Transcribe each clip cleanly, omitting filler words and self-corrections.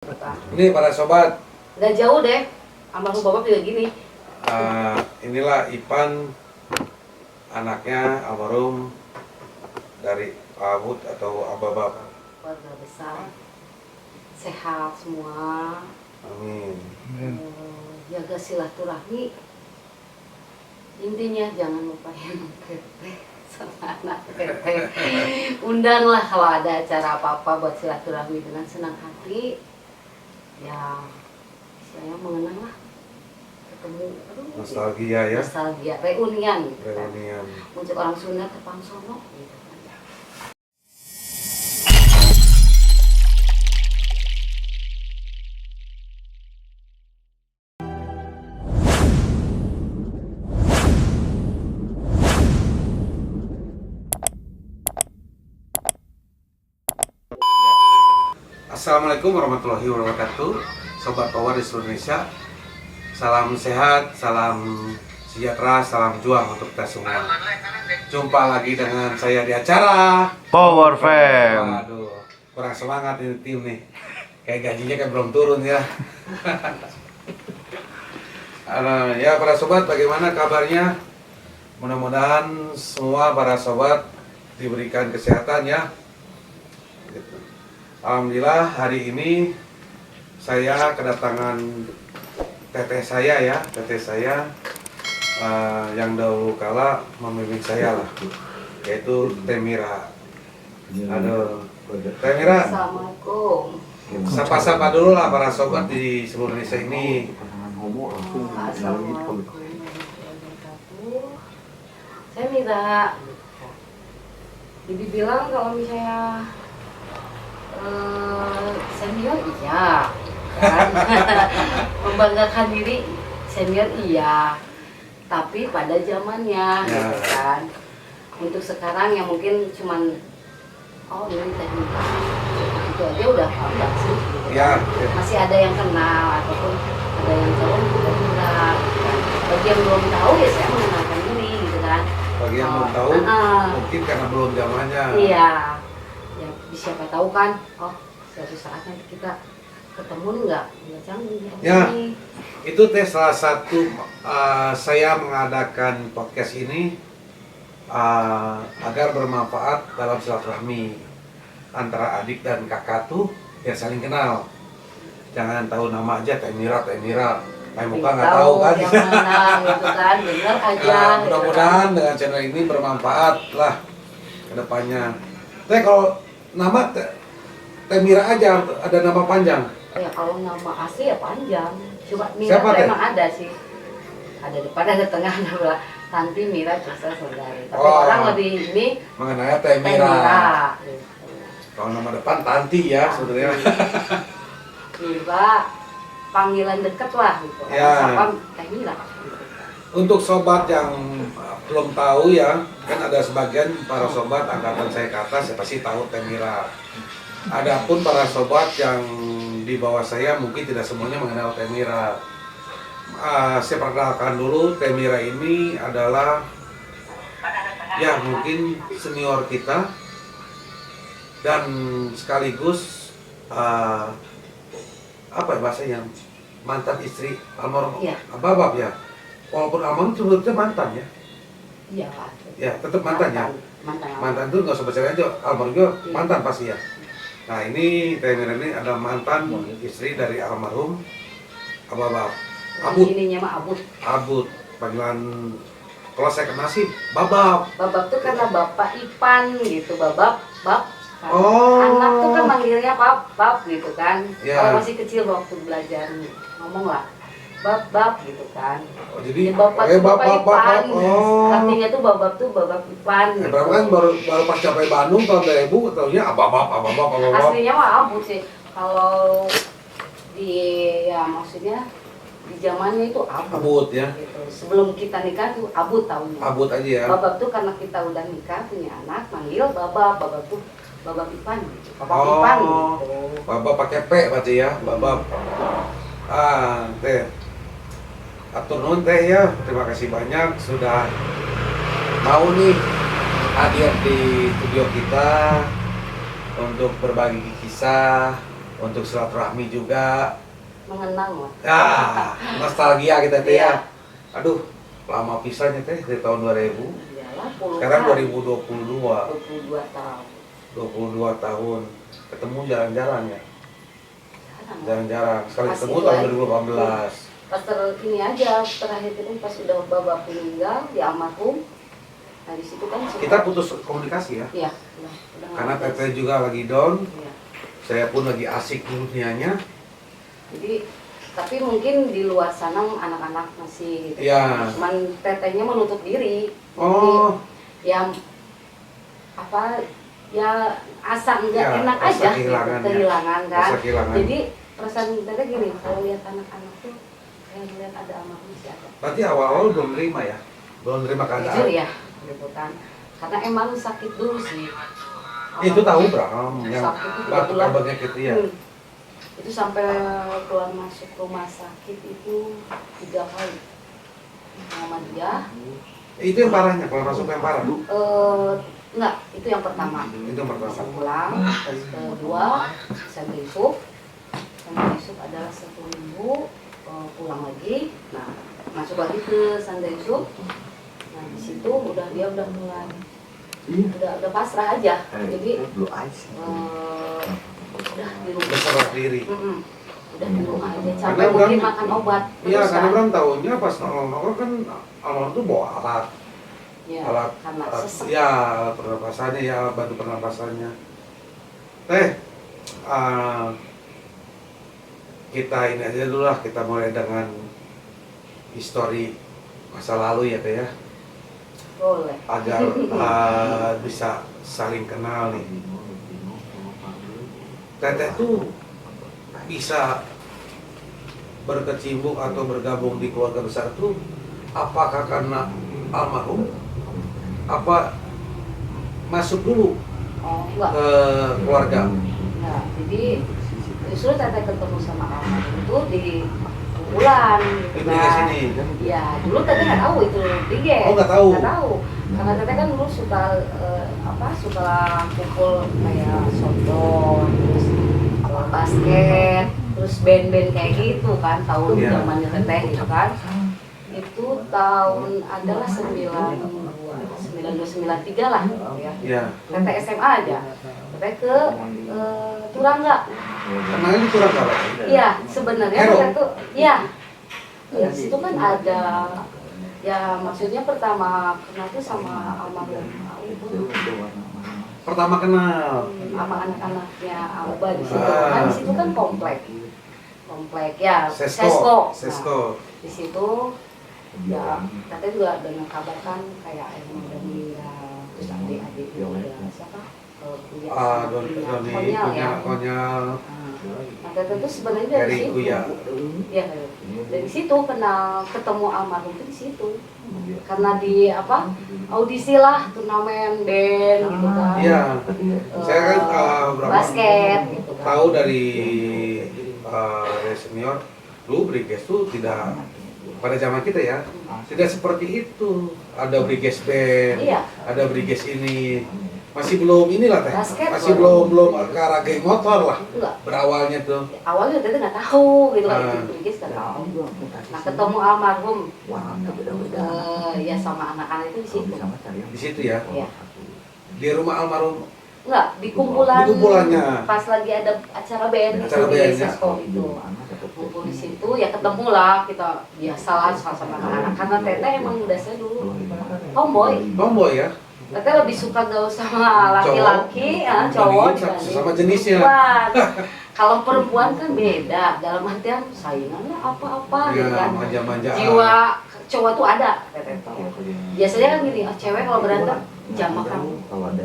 Ini para sobat, Nggak jauh deh, almarhum bapak juga gini. inilah Ipan, anaknya almarhum dari Abud atau Ababab. Keluarga besar, sehat semua. Amin. Jaga silaturahmi. Intinya jangan lupain teteh sama anak teteh. Undanglah kalau ada acara apa-apa buat silaturahmi dengan senang hati. Ya, saya mengenang lah. Ketemu, Nostalgia ya. nostalgia, reunian. Reunian. Untuk orang Sunda tepang sono gitu kan. Assalamualaikum warahmatullahi wabarakatuh, Sobat Power di seluruh Indonesia. Salam sehat, salam sejahtera, salam juang untuk kita semua. Jumpa lagi dengan saya di acara Power Fam. Waduh, kurang semangat ini tim nih. Kayak gajinya kan belum turun ya. Ya para sobat, bagaimana kabarnya? Mudah-mudahan semua para sobat diberikan kesehatan ya. Alhamdulillah hari ini saya kedatangan teteh saya ya, yang dahulu kala membimbing saya lah, yaitu Temira. Aduh, Temira, Assalamualaikum. sapa-sapa dulu lah para sobat di seluruh Indonesia ini. Assalamualaikum warahmatullahi wabarakatuh. Saya Mira. Bibi bilang kalau misalnya senior iya kan. Membanggakan diri senior iya, tapi pada zamannya Ya. gitu kan. Untuk sekarang yang mungkin cuman ini teknik itu aja udah enggak sih gitu Ya, kan. Masih ada yang kenal ataupun ada yang tahu juga enggak gitu kan. Bagi yang belum tahu ya saya mengenalkan diri gitu kan. bagi yang belum tahu, mungkin karena belum zamannya. Iya, ya siapa tahu kan, suatu saat nanti kita ketemu nggak canggung Ya. ini. Itu salah satu saya mengadakan podcast ini agar bermanfaat dalam silaturahmi antara adik dan kakak tuh yang saling kenal. Jangan tahu nama aja Temira, muka nggak tahu kan. Yang mana gitu kan, dengar aja. Mudah-mudahan dengan channel ini bermanfaat lah ke depannya. Teh kalau nama Temira aja ada nama panjang. Ya kalau nama asli ya panjang. Cuma Mira Siapa, tuh Teh? emang ada sih. Ada depan, ada tengah, ada belakang. Tanti Mira Cesa Saudari. Tapi Oh. orang lebih ini Mengenai Temira. gitu. Kalau nama depan Tanti ya sebenarnya. Mira panggilan deket lah gitu. Ya. Siapa Mira gitu. Untuk sobat yang belum tahu ya, kan ada sebagian para sobat angkatan saya ke atas ya pasti tahu Temira. Adapun para sobat yang di bawah saya mungkin tidak semuanya mengenal Temira. Saya perkenalkan dulu, Temira ini adalah ya mungkin senior kita dan sekaligus apa ya bahasanya, mantan istri almarhum Iya. Ababab ya. Walaupun almarhum sebetulnya mantan ya. Iya Pak. Ya, tetap mantan ya. Mantan itu nggak usah percaya aja, almarhum juga mantan pasti ya. Nah ini Temira ini adalah mantan istri dari almarhum Ababab. Abud. Ininya mah Abud. Abud, panggilan kalau saya kenal sih Babab. Babab tuh karena Bapak Ipan gitu, Babab, Bab. Kan. Oh. Anak tuh kan manggilnya Bab gitu kan. Ya. Kalau masih kecil waktu belajar ngomong lah. Bab gitu kan. Oh, jadi Bapak tuh Bapak Ipan. Oh. Artinya tuh Babab tuh Babab Ipan. Gitu. Berapa kan baru pas capai Bandung tahun 2000 taunya Ababab. Aslinya mah Abud sih. Kalau di ya maksudnya di zamannya itu Abud ya. Gitu. Sebelum kita nikah tuh Abud tahunnya. Abud aja ya. Babab tuh karena kita udah nikah punya anak manggil Babab tuh Babab Ipan gitu. Babab Oh. Ipan gitu. Babab pakai P berarti ya, Babab. Teh. Atur nuhun teh ya. Terima kasih banyak sudah mau nih hadir di studio kita untuk berbagi kisah untuk silaturahmi juga. mengenang lah. Ya, nostalgia kita teh Iya. ya. Aduh, lama pisannya teh dari tahun 2000. Iyalah, puluhan. Sekarang 2022. 22 tahun. 22 tahun. Ketemu jarang-jarang ya. Jarang. Jarang-jarang. Sekali Pas ketemu itu tahun aja. 2018. Pas ini aja terakhir itu pas udah bapak meninggal di almarhum. Nah di situ kan Kita putus komunikasi ya. Iya, udah Karena nggak ada. Teteh juga lagi down. Iya. Saya pun lagi asik di dunianya. Jadi tapi mungkin di luar sana anak-anak masih gitu. Iya. Cuman tetehnya menutup diri. Oh, Jadi, ya apa ya asa nggak Ya, enak rasa aja kehilangan ya. kehilangan kan. rasa kehilangan. Jadi perasaan teteh gini, kalau lihat anak-anak tuh kayak ngeliat ada almarhum si ada. Berarti awal-awal belum terima ya? Belum terima Jujur keadaan. ya, gitu kan. Karena emang sakit dulu sih. Itu tahu Bram yang Sakit itu batuk bulan. kabarnya gitu ya. Itu sampai keluar masuk rumah sakit itu 3 kali. Muhammadiyah. Itu yang parahnya, kalau masuk yang parah. Enggak, itu yang pertama. Itu yang pertama. Bisa pulang, terus kedua Santa Yusuf. Santa Yusuf adalah 1 minggu, pulang lagi. Nah, masuk lagi ke Santa Yusuf. Nah, di situ dia udah mulai udah pasrah aja. Jadi udah di rumah. Berserah diri. Udah di rumah aja. Karena Sampai mungkin Bram- makan obat. Iya, terus karena kan. Bram tahunya pas nongol kan almarhum tuh bawa alat. Ya, alat karena sesek. ya alat pernapasannya ya, alat bantu pernapasannya. Kita ini aja dulu lah, kita mulai dengan histori masa lalu ya Teh ya, Boleh. agar bisa saling kenal nih. Teteh tuh bisa berkecimpung atau bergabung di keluarga besar tuh apakah karena almarhum, apa masuk dulu Oh, enggak. ke keluarga? Nah, jadi justru teteh ketemu sama almarhum itu di kumpulan Di gitu Briges kan. ini. Ya, dulu teteh nggak tahu itu Briges. Oh, nggak tahu. Nggak tahu. Karena teteh kan dulu suka suka kumpul kayak softball, terus basket, terus band-band kayak gitu kan, tahun Iya. zamannya teteh gitu kan. Itu tahun adalah 9293 lah ya. Ya, Teteh SMA aja. Teteh ke Turangga. kenalnya di Turangga. Iya, sebenarnya Hero. teteh tuh iya. Di situ kan ada ya maksudnya pertama kenal tuh sama almarhum Ibu, Pertama kenal. sama anak-anaknya Auba di situ. Ah. Kan di situ kan komplek. Komplek ya, Sesko. Nah, di situ ya teteh juga dengar kabar kan kayak emang udah meninggal, terus adik-adik ada siapa? Doni Konyal ya. Konyal. Nah, teteh tuh sebenarnya dari Dari situ. Kuya. Iya, dari situ kenal ketemu almarhum itu di situ. Karena di audisi lah turnamen band gitu kan. Iya. Saya kan berapa basket gitu kan. tahu dari senior dulu Briges tuh tidak pada zaman kita ya, tidak seperti itu. Ada Briges band, Iya. ada Briges ini. Masih belum inilah Teh. Basket Masih belum. belum ke arah geng motor lah. Enggak. Berawalnya tuh. Awalnya teteh nggak tahu gitu kan, Ah. itu Brigis nggak tahu. Nah ketemu almarhum, ya sama anak-anak itu di situ. Di situ ya. Iya. Di rumah almarhum. Enggak, di kumpulan. Di kumpulannya. Pas lagi ada acara band Acara itu di band, ya. Sesko itu. Kumpul di situ ya ketemu lah kita biasalah sama anak-anak karena teteh emang dasarnya dulu tomboy. Tomboy ya. Teteh lebih suka gaul sama laki-laki, cowok dibanding Sesama jenisnya. perempuan. Kalau perempuan kan beda, dalam artian saingannya apa-apa gitu Ya, kan. manja-manjaan. Jiwa cowok tuh ada, teteh tahu. Biasanya kan gini, cewek kalau berantem jamak kamu.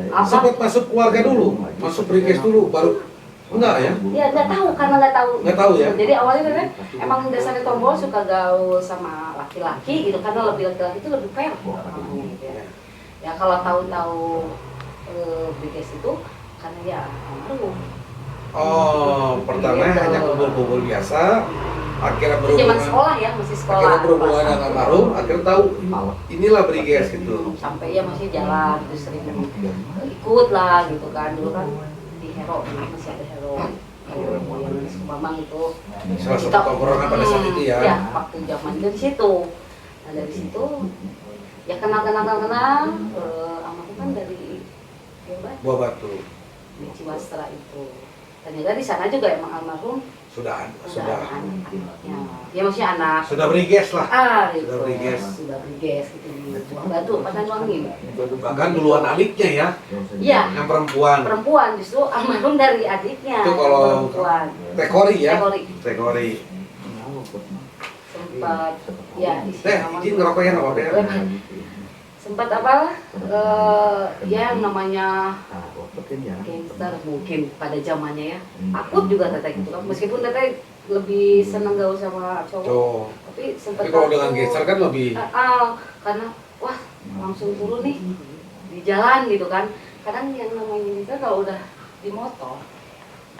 Apa? Sempat masuk keluarga dulu, masuk Briges dulu, baru enggak ya? Ya nggak tahu karena nggak tahu. Nggak tahu ya? Jadi awalnya teteh emang dasarnya tombol suka gaul sama laki-laki gitu karena lebih laki-laki itu lebih fair orangnya gitu ya. Ya kalau tahu-tahu Briges itu karena ya almarhum. Oh, pertama Gitu. hanya kumpul-kumpul biasa, akhirnya Itu zaman berhubungan, sekolah ya, masih sekolah. akhirnya berhubungan dengan almarhum, akhirnya tahu inilah Briges gitu. Sampai ya masih jalan, terus sering ikut lah gitu kan. Dulu kan di Hero, masih ada Hero yang Manis Kumamang itu. Salah satu tongkrongan pada saat itu ya. Ya, waktu zaman dari situ. Nah dari situ ya kenal. Almarhum kan dari Buah Batu. di Ciwastra itu. Ternyata di sana juga emang almarhum Sudah sudah ada anaknya. Ya maksudnya anak. sudah beriges lah. Gitu. Sudah beriges. Sudah beriges gitu di Buah Batu, Padanwangi. Bahkan duluan adiknya ya, Iya. yang perempuan. Perempuan justru almarhum dari adiknya. Itu kalau perempuan. Tekori ya. Tekori. Tekori. Sempat ya Teh, izin ngerokok ya nggak apa-apa ya. Sempat apa? Ya yang namanya gangster mungkin pada zamannya ya. Takut juga teteh gitu kan. Meskipun teteh lebih seneng gaul sama cowok. Cowok. Tapi sempat Tapi kalau dengan geser kan lebih. Karena wah langsung turun nih di jalan gitu kan. Kadang yang namanya gangster kalau udah di motor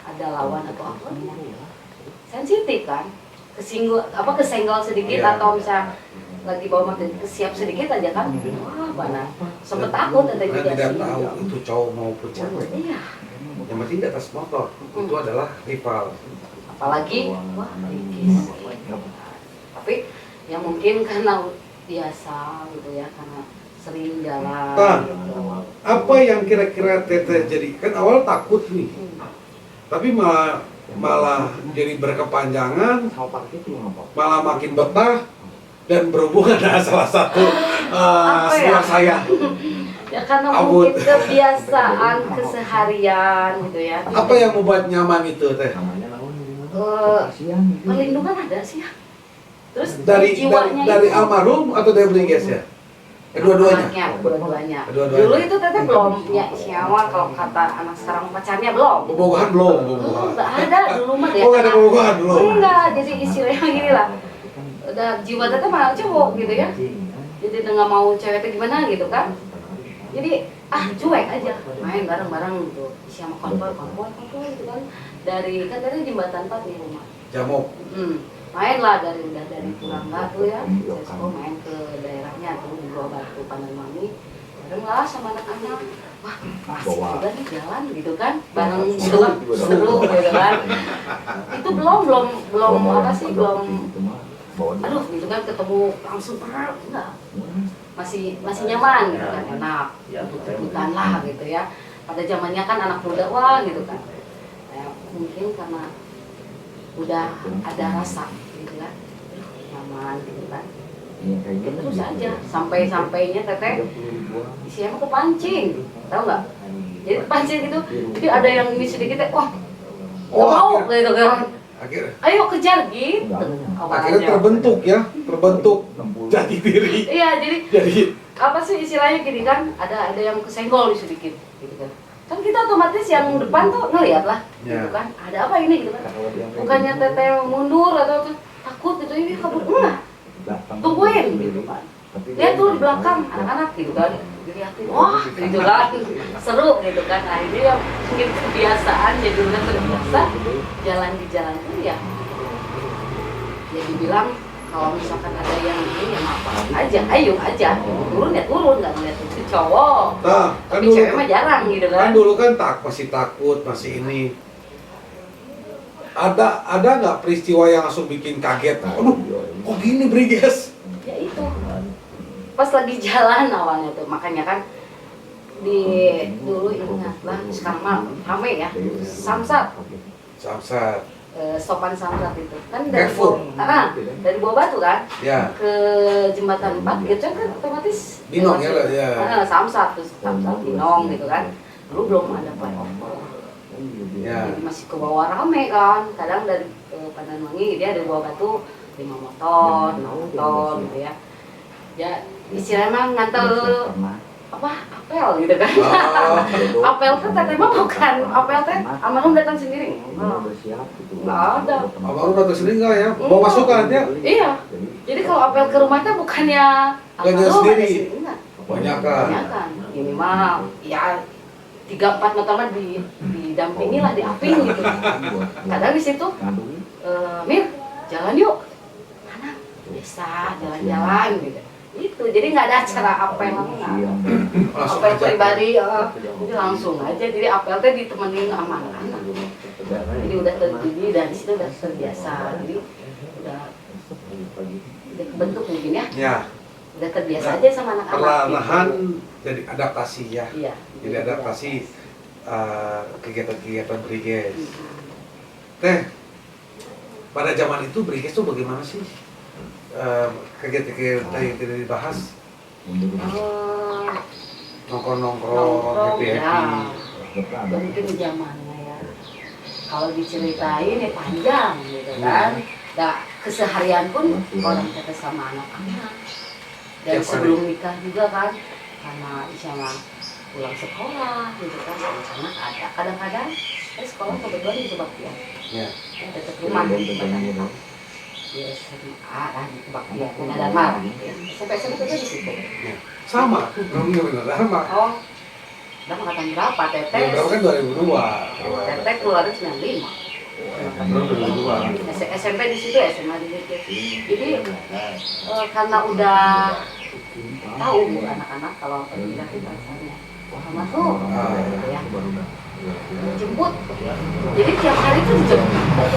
ada lawan atau apa sensitif kan. Kesenggol sedikit Iya. atau misalnya lagi bawa motor kesiap sedikit aja kan. Wah, mana sempet takut teteh Karena juga tidak sih. tahu itu cowok maupun cewek. Iya. Yang penting di atas motor itu adalah rival. Apalagi wah Ricis. Tapi ya mungkin karena biasa gitu ya, karena sering jalan Nah, gitu. apa yang kira-kira teteh jadi? Kan awal takut nih, tapi malah jadi berkepanjangan, malah makin betah dan berhubungan dengan salah satu Apa ya? senior saya. Ya karena Abut. mungkin kebiasaan keseharian gitu ya. Apa yang membuat nyaman itu teh? Perlindungan ada sih ya. Terus Dari jiwanya dari itu almarhum atau dari Bringges ya? dua-duanya. Dua-duanya. Dulu itu teteh belum punya siapa kalau kata anak sekarang pacarnya belum. Bobogohan belum, Oh, bobogohan. nggak ada dulu mah ya. Oh, nggak ada bobogohan belum. Enggak, jadi istilahnya gini lah. Udah jiwa teteh malah cowok gitu ya. Jadi nggak mau cewek itu gimana gitu kan. Jadi cuek aja, main bareng-bareng gitu. Siapa konvoy gitu kan. Dari kan dari jembatan 4 nih rumah. Jamok. Main lah dari Purangga tuh ya. Saya suka main ke daerahnya tuh di Buah Batu Padanwangi. Bareng lah sama anak-anak. Wah, asik juga nih jalan gitu kan. Bareng gitu kan, seru gitu kan. Itu belum apa sih, belum aduh gitu kan ketemu langsung enggak. Masih nyaman gitu kan, enak. Bukan lah gitu ya. Pada zamannya kan anak muda wah gitu kan. Nah, mungkin karena udah ada rasa gitu kan, nyaman gitu kan. Terus aja sampainya teteh isinya kepancing, tahu nggak? Jadi kepancing gitu, jadi ada yang ini sedikit wah nggak mau gitu kan. Ayo kejar gitu. Akhirnya terbentuk jati diri. Iya Jadi apa sih istilahnya gini kan, ada yang kesenggol sedikit gitu kan. Kan kita otomatis yang depan tuh ngeliat lah gitu kan, ada apa ini gitu kan. Bukannya teteh mundur atau takut gitu, ini kabur enggak, tungguin gitu kan. Dia tuh di belakang anak-anak gitu kan, dilihatin wah gitu kan, seru gitu kan. Nah ini yang mungkin kebiasaan, jadi udah terbiasa jalan di jalan tuh ya dibilang kalau misalkan ada yang ini ya apa aja, ayo aja turun ya turun, nggak ngeliat itu cowok. nah, kan Tapi dulu cewek mah jarang gitu kan. kan dulu kan masih takut, masih ini. Ada nggak peristiwa yang langsung bikin kaget? Aduh, kok gini Bringges? Ya itu pas lagi jalan awalnya tuh, makanya kan dulu ingatlah, sekarang mah rame ya Samsat, Samsat. Sopan Samsat itu kan dari Carrefour. dari Buah Batu kan Ya. ke jembatan 4 gitu kan otomatis Binong ya, ya. Samsat terus Samsat Binong gitu kan. Dulu belum ada flyover, Ya. jadi masih ke bawah rame kan. Kadang dari Padanwangi dia dari Buah Batu 5 motor gitu ya. Ya istilahnya ngantel apa apel gitu kan. Apel kan teteh mah bukan apel teh almarhum datang sendiri. Nggak ada. Almarhum datang sendiri nggak ya? Bawa pasukan ya? Iya. Jadi kalau apel ke rumah teh bukannya almarhum sendiri. ada sendiri, enggak. Banyak kan. Banyakan. Minimal ya 3-4 motor mah didampingi lah, diaping gitu. Kadang di situ Mir, jalan yuk. Mana? Bisa jalan-jalan gitu. Itu jadi nggak ada acara apel, Langsung apel aja. pribadi, jadi langsung aja. Jadi apel teh ditemenin sama anak-anak. Jadi udah terdidik dari situ udah terbiasa. Jadi udah kebentuk mungkin ya. Ya, Udah terbiasa aja sama anak-anak. perlahan gitu. jadi adaptasi ya. Iya. Jadi adaptasi kegiatan-kegiatan Briges. Mm-hmm. Teh, pada zaman itu Briges tuh bagaimana sih? Kegiatan-kegiatan yang tidak dibahas, nongkrong-nongkrong, ya. happy-happy. Mungkin zamannya ya. Kalau diceritain ya panjang gitu kan. Nah, keseharian pun orang kita sama anak-anak. Dan Tiap hari. sebelum nikah juga kan, karena sama pulang sekolah gitu kan, anak-anak ada. Kadang-kadang sekolah kebetulan di Kebaktian. Ya. Ya, dekat rumah di Batang. Di SMA kan di Kebaktian, ada marah. SMP juga di situ. Ya. Sama, benar sama. Oh, udah angkatan berapa Teteh? Berapa kan 2002. Teteh keluarnya 95. SMP di situ, SMA di situ. Jadi karena udah tahu gitu anak-anak kalau pergi itu rasanya sama tuh gitu ya. Jemput. Jadi tiap hari tuh dijemput.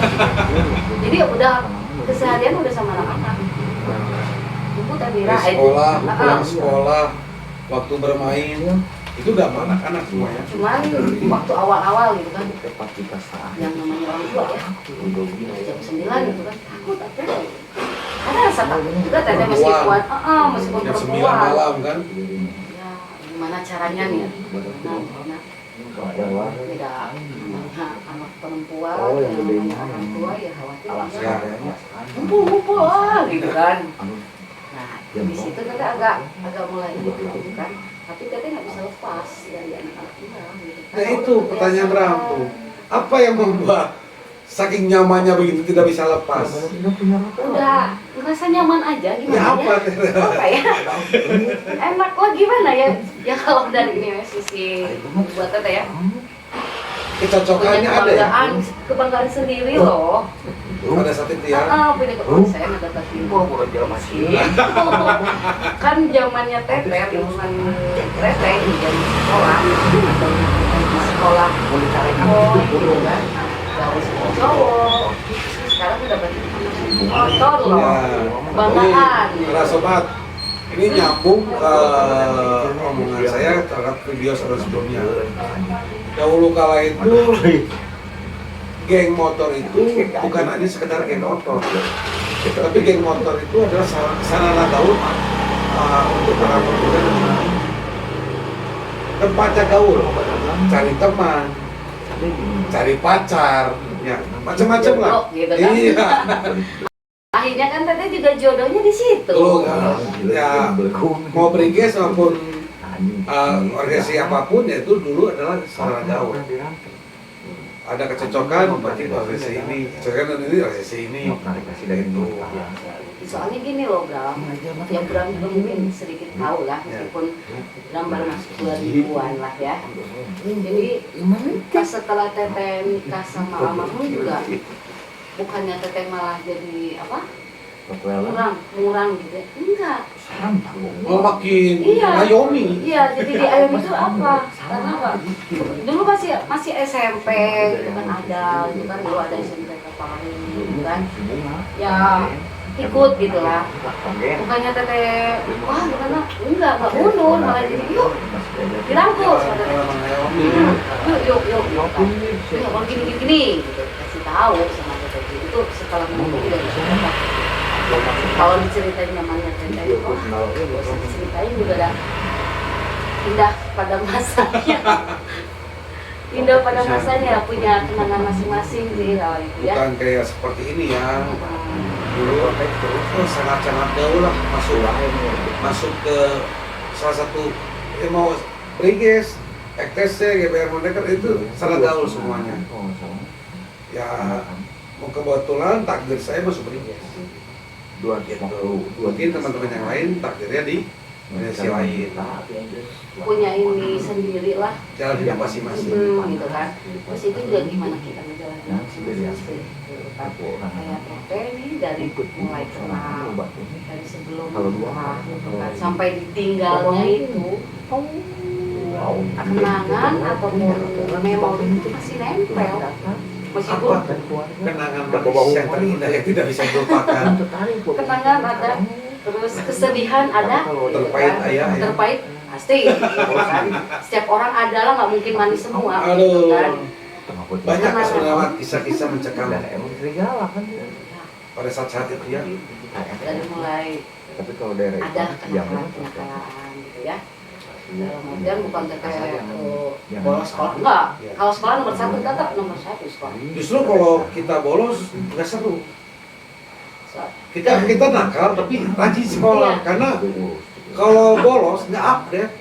Jadi udah keseharian udah sama anak-anak. Jemput Amira. Di sekolah, pulang sekolah, waktu bermain, itu udah sama anak-anak semuanya. Cuman waktu awal-awal gitu kan, yang namanya orang tua ya, jam 9 gitu kan, takut apa? Ada rasa takut juga tadi meskipun meskipun Jam 9 perempuan. malam kan. Ya, gimana caranya nih? Gimana? Beda namanya anak perempuan, yang namanya orang tua ya khawatir ya. Ngumpul gitu kan. Nah, di situ kita agak mulai gitu kan. Tapi kita nggak bisa lepas dari anak-anak kita gitu. Nah itu pertanyaan Ram tuh. Apa yang membuat saking nyamannya begitu tidak bisa lepas? Udah ngerasa nyaman aja gimana Ya apa? Apa ya? Enak lah gimana ya? Ya kalau dari ini sisi buat Teteh ya. Punya Kecocokannya ada ya? kebanggaan sendiri loh. Pada saat itu ya. Punya kebanggaan saya mendapat kan zamannya Teteh lingkungan Teteh di zaman sekolah atau di sekolah gitu kan dari sekolah cowok sekarang udah banyak motor loh Ya. kebanggaan Para sobat, ini nyambung omongan saya terhadap video sebelumnya. Dahulu kala itu geng motor itu bukan hanya sekedar geng motor, tapi geng motor itu adalah sarana gaul untuk para pemuda tempatnya gaul, cari teman, cari pacar, ya macam-macam lah. Jodoh, gitu kan. Iya. Akhirnya kan Teteh juga jodohnya di situ. Tuh, ya mau Briges maupun organisasi apapun ya itu dulu adalah sarana gaul. Ada kecocokan berarti organisasi ini, kecocokan ini organisasi ini, itu. Soalnya gini loh Bram, yang Bram juga mungkin sedikit tahu lah meskipun Bram baru masuk 2000-an lah ya. Jadi pas setelah Teteh nikah sama almarhum juga bukannya Teteh malah jadi apa? Murang gitu ya. Enggak. Oh makin Iya. ngayomi. Iya, jadi di ayam itu apa? Karena apa? Dulu masih SMP gitu kan ada, gitu kan dulu ada SMP Kapalin gitu kan. Ya ikut gitu lah. Bukannya Teteh, wah gimana? Enggak mundur, malah jadi yuk dirangkul sama Teteh. Yuk. Ya kalau gini gitu. Kasih tahu sama Teteh itu setelah menikah juga bisa. Kalau diceritain namanya Teteh itu, diceritain juga dah indah pada masanya. Indah pada masanya punya kenangan masing-masing sih kalau itu ya. Bukan kayak seperti ini ya. Dulu sangat-sangat gaul lah masuk ke salah satu mau Briges, EKTC, GBR Merdeka itu sangat gaul semuanya. Ya mau kebetulan takdir saya masuk Briges. Mungkin teman-teman yang lain takdirnya di organisasi lain. Punya ini sendiri lah. Jalan hidup masing-masing. Gitu kan. Terus itu juga gimana kita ngejalanin masing-masing. Kayak Teteh nih dari mulai kenal dari sebelum nikah gitu kan sampai ditinggalnya itu kenangan ataupun memori itu masih nempel. Meskipun Apa kenangan manis yang terindah yang tidak bisa dilupakan? kenangan ada, terus kesedihan ada, Terpahit ayah, ya. terpahit pasti, gitu kan. Setiap orang adalah nggak mungkin manis semua, gitu Aduh, kan. banyak sebenarnya kisah-kisah mencekam kan. pada saat-saat itu ya. Dari mulai Tapi kalau daerah ada yang kenakalan gitu ya. Kemudian bukan terkait bolos sekolah, enggak. Kalau sekolah nomor satu tetap nomor satu sekolah. Justru kalau kita bolos nggak seru. Kita nakal tapi rajin sekolah Iya. karena kalau bolos nggak update.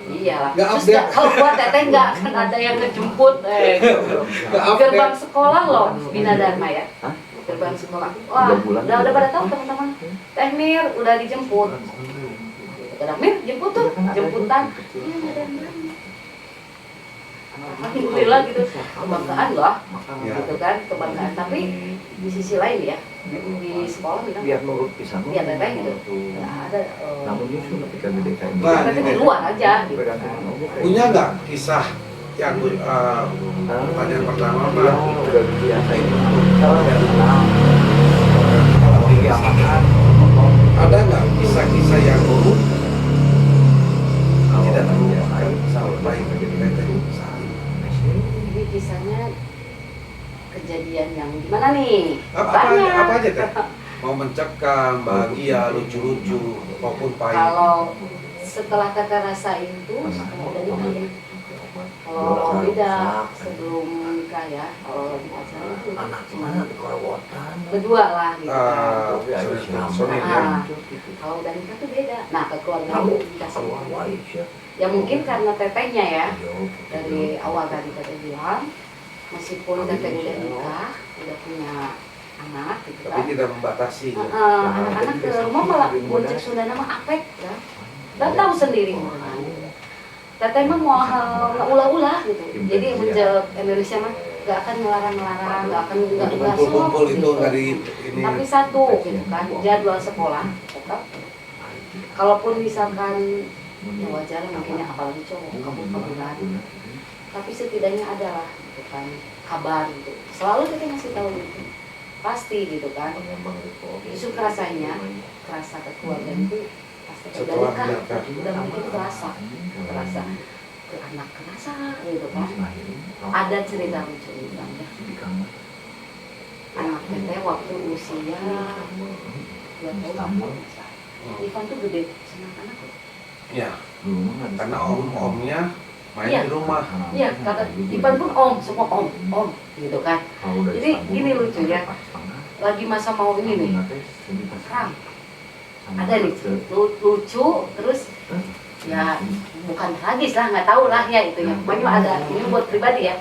Iyalah. Nggak Terus update. kalau buat teteh nggak akan ada yang ngejemput. Nggak Gerbang update. sekolah loh, Bina Dharma ya. Hah? Gerbang sekolah. Wah, 3 bulan. udah pada tahu teman-teman. Teh Mir udah dijemput. Kata Mir jemput tuh, jemputan. Iya, nggak ada yang berani. Alhamdulillah gitu, kebanggaan loh, Ya. gitu kan, kebanggaan. Tapi di sisi lain ya, di sekolah bilang biar nurut pisan. Iya, teteh gitu. nggak ada. Namun justru ketika gede kayak Nah, Tapi di luar aja. Gitu. Punya nggak kisah yang pertanyaan pertama Iya, Pak? udah biasa ini. Kalau yang kenal, kalau dia makan, Ada nggak kisah-kisah yang tidak terlupakan sampai menjadi teteh saat ini? Jadi kisahnya kejadian yang gimana nih? Apa aja teh? Mau mencekam, bahagia, lucu-lucu, maupun pahit. Kalau setelah kata rasain tuh udah nikah. Kalau beda sebelum nikah ya, kalau lagi pacaran itu cuma berdua lah gitu kan. Suami ya. Kalau udah nikah tuh beda. Nah, ke keluarga itu dikasih. Ya mungkin karena tetehnya ya, dari awal tadi teteh bilang, meskipun teteh udah nikah, udah punya anak gitu Tapi kan. tidak membatasi. Ya. Anak-anak ke rumah malah muncul Sunda nama apek ya. Dan tahu sendiri. Teteh mah mau ulah-ulah gitu. Jadi muncul Indonesia mah gak akan ngelarang-larang, gak akan nggak Kumpul-kumpul sok, itu gitu. nggak di ini. Tapi satu gitu kan, jadwal sekolah tetap. Kalaupun misalkan ya wajar mungkin ya, apalagi cowok kabur-kaburan. Tapi setidaknya adalah gitu kan kabar gitu. Selalu kita ngasih tahu gitu. Pasti gitu kan. Justru kerasanya, kerasa kekeluargaan itu pasti Setelah kan menikah. udah mungkin kerasa ke anak kerasa gitu kan. Ada cerita lucu gitu ya. Anak teteh waktu usia 2 tahun. Ivan tuh gede senang anak loh. Ya, karena om-omnya main Iya. di rumah. Iya, kata Ivan pun om, semua om gitu kan. Jadi gini lucu ya. Lagi masa mau ini nih, perang. Ada nih lucu, terus ya bukan tragis lah, nggak tahu lah ya itu ya. Pokoknya ada, ini buat pribadi ya.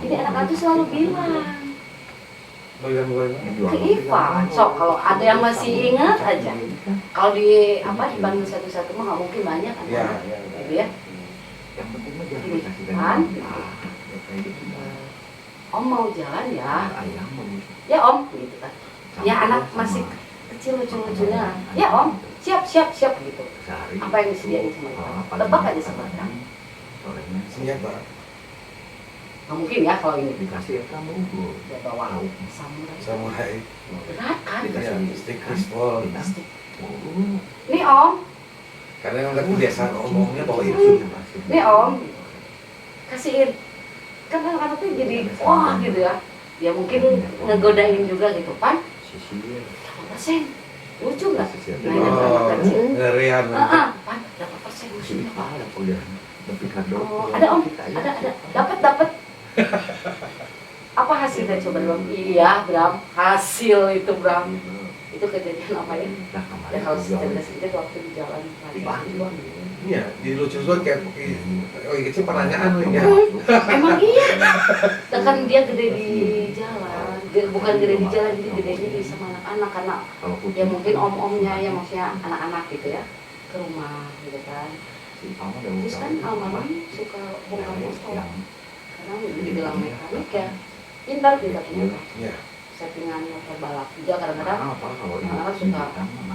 Jadi anak-anak tuh selalu bilang ke Ivan, sok kalau ada yang masih ingat aja. Kalau di apa dipanggil satu-satu mah nggak mungkin banyak kan, Ya, gitu ya. Om mau jalan ya, ya om, gitu kan. Ya anak masih kecil lucu-lucunya, ya om, siap gitu. Apa yang disediain sama Ivan, tebak aja sama kan. Siap Pak. Nggak mungkin ya kalau ini dikasih kamu dia bawa samurai, Samurai. berat kan. Ya, stick pistol. Nih om, Karena yang nggak kebiasaan omongnya bawa itu. nih om, kasihin. Kan anak-anak tuh jadi wah gitu ya. Ya mungkin ngegodain juga gitu kan. Berapa persen? Lucu nggak? Nah ini anak kecil. Ngerian. Pan, berapa persen lucu? Oh, Ada om, ada, dapat. Apa hasilnya coba Bram? Iya Bram, hasil itu Bram. Itu kejadian apa ya? Ya kalau cerita sedikit waktu di jalan lagi. Iya, di lucu juga kayak kecil pertanyaan nih ya. Emang iya. Kan dia gede di jalan, bukan gede di jalan, jadi gedenya di sama anak-anak karena ya mungkin om-omnya ya maksudnya anak-anak gitu ya ke rumah gitu kan. Terus kan almarhum suka bongkar motor karena dibilang mekanik ya pintar punya Iya. settingan motor balap juga kadang-kadang anak-anak suka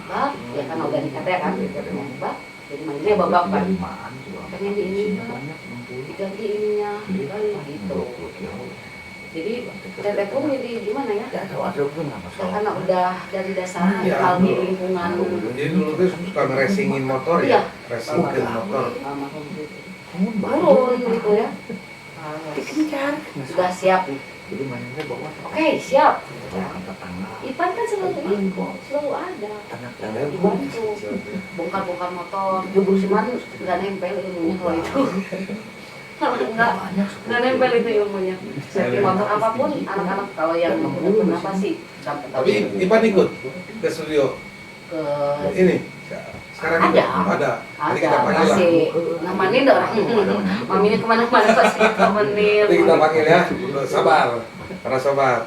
bak ya kan udah dikata kan dia punya bak jadi mainnya babak kan pengen di ini diganti ininya kali gitu. Jadi teteh pun jadi gimana ya? Karena udah dari dasar Iya. kenal di lingkungan. Jadi dulu tuh suka ngeracingin motor Iya. ya, racingin motor. Turun gitu ya. Sudah siap. Oke, siap. Ipan kan selalu ada. Dibantu. Bongkar-bongkar motor. Cuman nggak nempel ilmunya kalau itu. Nggak nempel itu ilmunya. Setting motor apapun, anak-anak kalau yang benar-benar pasti dapat. Tapi Ipan ikut ke studio Ke ini sekarang Ada. ada. Nanti kita ada panggil lah. masih nemenin deh orang. Maminya kemana-mana pasti nemenin. Nanti kita panggil ya. Sabar, para sobat.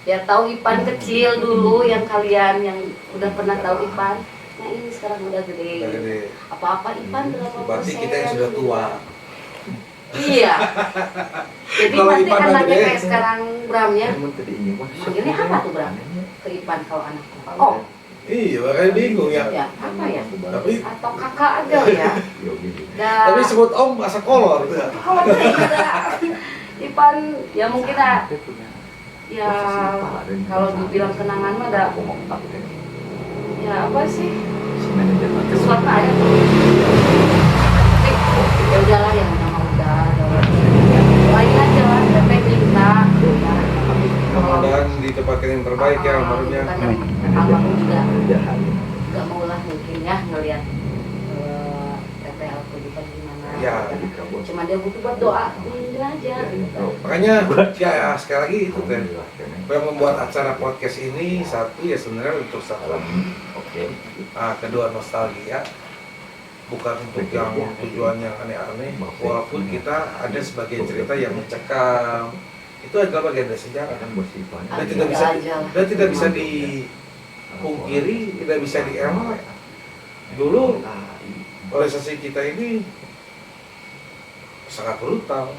Ya tahu Ipan kecil dulu yang kalian yang udah pernah tahu Ipan. Nah ini sekarang udah gede. Udah gede. Apa-apa Ipan berapa Berarti persen? kita yang sudah tua. Iya. Jadi Kalau nanti Ipan kan udah lagi gede. kayak sekarang Bram ya. Manggilnya apa tuh Bram? Ke Ipan kalau anak. Oh, Iya, makanya bingung ya. ya apa ya? Tapi Atau kakak aja ya. tapi sebut Om asa kolor. Kalau tidak Ipan ya mungkin ya kalau dibilang kenangan mah ada ya apa sih sesuatu aja tuh. Tapi ya udahlah yang udah lain aja lah teteh minta ya. Mudah-mudahan ditempatkan yang terbaik ya almarhumnya. Almarhum juga nggak mau lah mungkin ya ngelihat teteh aku di gimana. Ya. Cuma dia butuh buat doa ini aja. Makanya ya sekali lagi itu teh. Yang membuat acara podcast ini satu ya sebenarnya untuk satu. Kedua nostalgia. Bukan untuk yang tujuan yang aneh-aneh. Walaupun kita ada sebagian cerita yang mencekam. Itu adalah bagian dari sejarah. Dan tidak bisa dipungkiri, tidak bisa dielak. Dulu organisasi kita ini sangat brutal,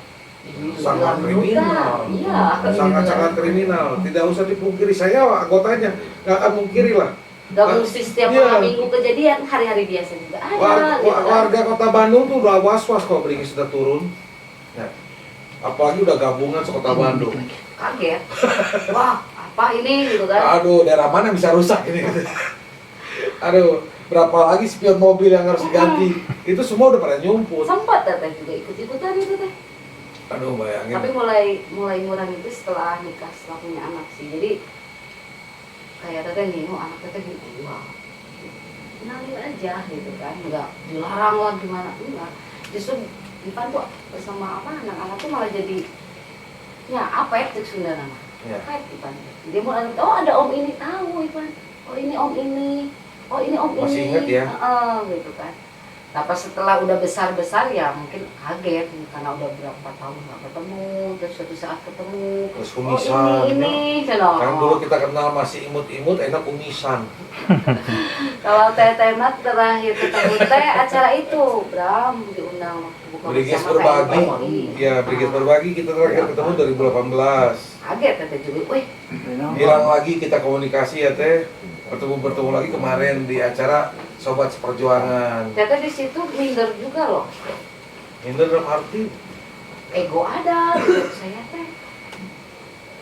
sangat kriminal, Iya. sangat kriminal. Tidak usah dipungkiri, saya anggotanya nggak akan mungkiri lah. Gak mesti setiap Iya. malam minggu kejadian, hari-hari biasa juga ada. Gitu kan. Warga kota Bandung tuh udah was-was kalau Beringis sudah turun. Ya. Apalagi udah gabungan sekota Bandung. Kaget. Wah, apa ini gitu kan? Aduh, daerah mana bisa rusak ini? Aduh, berapa lagi spion mobil yang harus diganti? Itu semua udah pada nyumput. Sempat teteh juga ikut-ikutan itu teh. Aduh, bayangin. Tapi mulai ngurang itu setelah nikah, setelah punya anak sih. Jadi kayak teteh nih, oh anak teteh gitu, wah, kenalin aja gitu kan, nggak dilarang lah gimana, enggak. Justru Ipan tuh bersama apa anak-anak tuh malah jadi ya apa ya cek Sunda nama, Ya. apa Ipan. Dia mau oh ada om ini tahu Ipan, oh ini om ini, oh ini om Masih ini, ingat ya? gitu kan. Nah pas setelah udah besar ya mungkin kaget karena udah berapa tahun nggak ketemu, terus suatu saat ketemu, Terus oh kumisan. ini, cino. Kan dulu kita kenal masih imut-imut, enak kumisan. Kalau teh mat terakhir ketemu teh acara itu, Bram diundang buka Brigis bersama berbagi, TNI. ya Brigis berbagi kita terakhir ketemu 2018. Kaget teh juga, wih, Hilang lagi kita komunikasi ya teh. Bertemu lagi kemarin di acara Sobat Seperjuangan. ternyata di situ minder juga loh, Minder dalam arti ego ada, gitu. Saya teh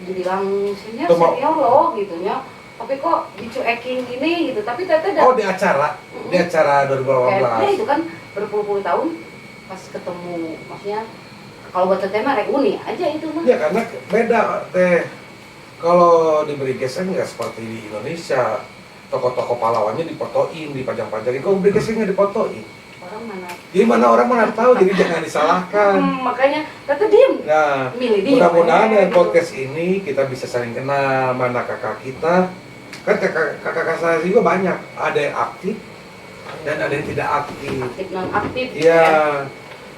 dibilang senior Tuh, mau- senior loh gitunya, tapi kok dicuekin gini gitu, tapi teteh oh di acara 2018. kayaknya itu kan berpuluh-puluh tahun pas ketemu, maksudnya kalau buat teteh mah reuni aja itu mah. Ya karena beda teh. Kalau di Brigis kan nggak seperti di Indonesia. Tokoh-tokoh pahlawannya dipotoin, dipajang-pajangin. Kalau Brigis nggak dipotoin. Orang mana Gimana orang mana tahu, jadi jangan disalahkan. makanya teteh diem, Nah, milih diem mudah-mudahan aja, dengan gitu. podcast ini kita bisa saling kenal mana kakak kita. Kan kakak saya juga banyak. Ada yang aktif dan ada yang tidak aktif. Aktif non aktif. Iya,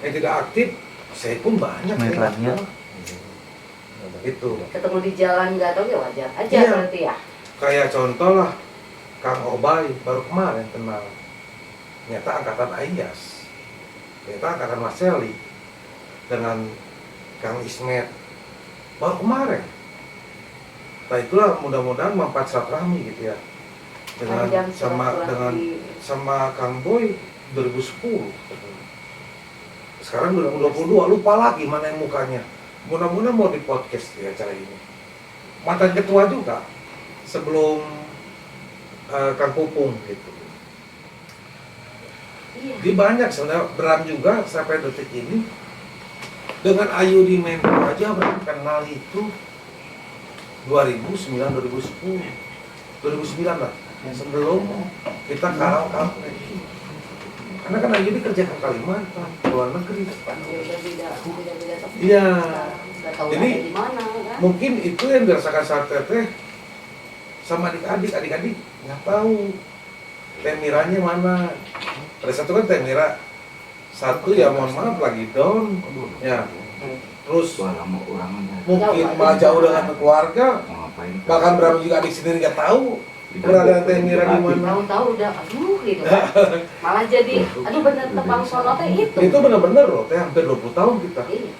yang tidak aktif saya pun banyak. Menit ya. lagi ya. Itu. Ketemu di jalan nggak tahu ya wajar aja Iya. berarti ya. Kayak contoh lah, Kang Obay baru kemarin kenal. Ternyata angkatan Ayas. Ternyata angkatan Marceli. Dengan Kang Ismet. Baru kemarin. Nah itulah mudah-mudahan manfaat silaturahmi gitu ya. Dengan Panjang sama silaturahmi. dengan sama Kang Boy 2010. sekarang 2022 lupa lagi mana yang mukanya. Mudah-mudahan mau di podcast di acara ini. Mantan ketua juga sebelum Kang Pupung gitu. Iya. Di banyak sebenarnya Bram juga sampai detik ini dengan Ayu di Menko aja Bram kenal itu 2009 2010 2009 lah sebelum kita kalah kafe. Karena kan Ayu ini kerja ke Kalimantan, ke luar negeri. Ya udah beda tempat. Iya. Nggak tahu Jadi, ada di mana kan. Mungkin itu yang dirasakan saat teteh sama adik-adik nggak tahu temiranya mana. Pada satu kan temira satu ya mohon maaf lagi down ya, terus mungkin malah jauh dengan keluarga, bahkan Bram juga adik sendiri nggak tahu keberadaan temira di mana. Tahu-tahu udah aduh gitu kan. Malah jadi aduh bener tebang sono teh itu. Itu benar-benar loh teh hampir 20 tahun kita. Iya.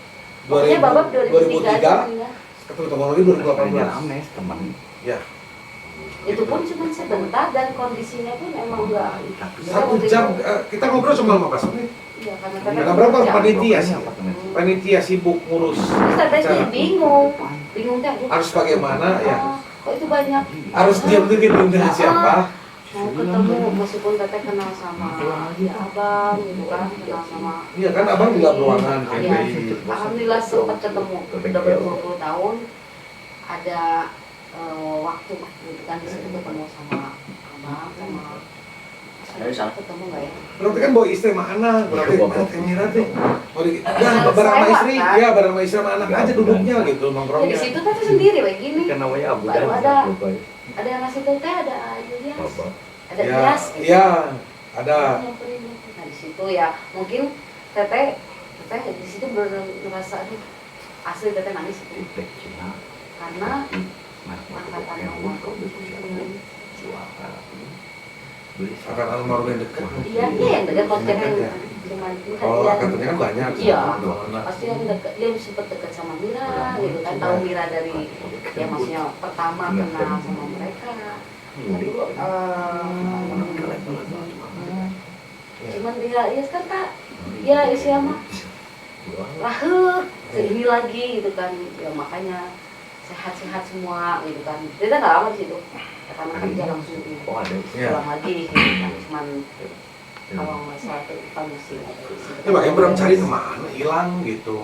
Pokoknya babak 2003 aja meninggal. ketemu lagi 2018. Ames teman. Ya, Itu pun cuma sebentar dan kondisinya pun emang enggak. 1 jam kita ngobrol cuma 15 menit. Iya, karena Karena berapa jam. panitia sih? Panitia sibuk ngurus Terus tadi acara. bingung teh aduh, Harus bagaimana ya? kok itu banyak Harus diam dulu dengan siapa? mau ketemu meskipun teteh kenal sama ya abang gitu kan, kenal sama Iya kan abang juga beruangan kayak Iya. gitu. Alhamdulillah sempat ketemu udah ber-20 tahun ada waktu gitu kan di situ ketemu sama abang sama ketemu nggak ya? Berarti kan bawa istri sama anak, berarti anak Emira teh. Mau di, ya bareng sama istri, kan? ya bareng sama istri sama anak aja duduknya gitu Ya di nongkrongnya. situ teh sendiri kayak gini. Kan namanya Abu Baru Dhabi. ada yang ngasih teh ada Julias, ada Ya, Ias gitu. iya ada. Nah di situ ya mungkin teteh di situ benar ngerasa aduh asli teteh nangis itu karena angkatan mama Akan almarhum yang dekat. iya yang dekat konsep yang cuman Oh, angkatannya kan banyak. iya Dua anak. pasti yang dekat dia sempat dekat sama Mira gitu kan, tahu Mira dari ya maksudnya pertama kenal sama mereka. Dulu cuman dia ya kan kak ya Isya mah lahir ini lagi gitu kan ya, makanya sehat-sehat semua gitu kan. Kita nggak lama di situ karena kerja langsung pulang lagi gitu kan, cuman kalau nggak salah itu Ipan masih ada di situ. Ya makanya Bram cari kemana, hilang gitu.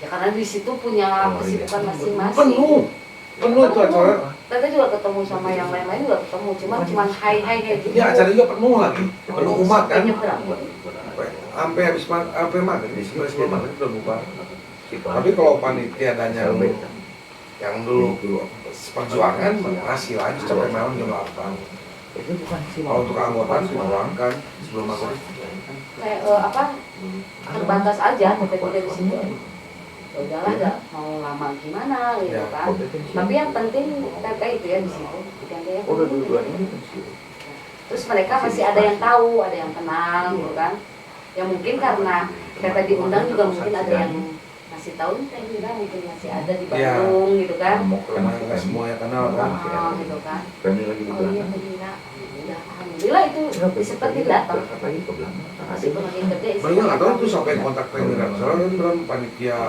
Ya karena di situ punya kesibukan masing-masing. Penuh itu acara. Kita juga ketemu sama yang lain-lain juga ketemu, cuman hai gitu. Ya acara juga penuh lagi, penuh umat kan. Nyebrang. Sampai habis sampai maghrib, sebelum maghrib udah bubar. Tapi kalau panitia dan yang dulu perjuangan masih lagi sampai malam jam 8. Kalau untuk anggota dipulangkan sebelum maghrib. Kayak terbatas aja kita di situ. Ya udahlah nggak mau lama gimana gitu Ya. kan. Tapi yang penting teteh itu ya di situ. Yang dia terus mereka masih ada yang tahu, ada yang kenal gitu kan. Ya mungkin karena teteh diundang juga mungkin ada yang masih tahu nih Teh Mira mungkin masih ada di Bandung gitu kan. Karena nggak semua yang kenal kan. Gitu kan. Kami lagi di Oh iya belakang. Teh Mira. Ya alhamdulillah itu seperti datang. Meskipun lagi kerja Mereka nggak tahu tuh sampai kontak Temira. Soalnya kan Bram panitia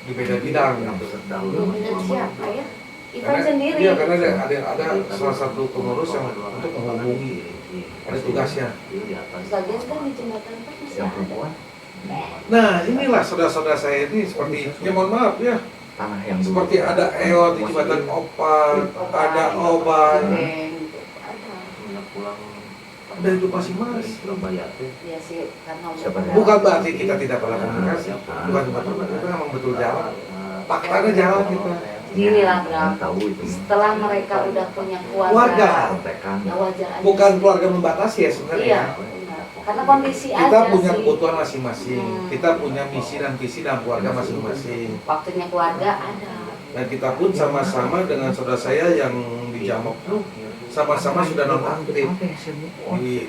di beda bidang gitu. Dan siapa ya? Ivan Karena, sendiri. iya, karena ada salah satu pengurus yang untuk menghubungi, ada tugasnya. Sebagian kan di jembatan Empat masih ada. Nah inilah saudara-saudara saya ini seperti, ya mohon maaf ya, Tanah yang seperti ada Ewa di jembatan Opat, ada Oban, Geng, gitu. Ada. ada itu masing-masing. Iya sih karena Siapa udah tahu. Bukan berarti kita tidak pernah komunikasi, bukan cuma teman, itu memang betul jalan. Faktanya jalan kita. gini lah Bram. Tahu itu. Setelah mereka udah punya Keluarga. keluarga, ya wajar aja. Bukan keluarga membatasi ya sebenarnya. Iya, benar. Karena kondisi Kita aja punya sih. kebutuhan masing-masing, kita punya misi dan visi dalam keluarga masing-masing. Waktunya keluarga ada. Dan kita pun sama-sama dengan saudara saya yang di Jamok tuh sama-sama sudah nonaktif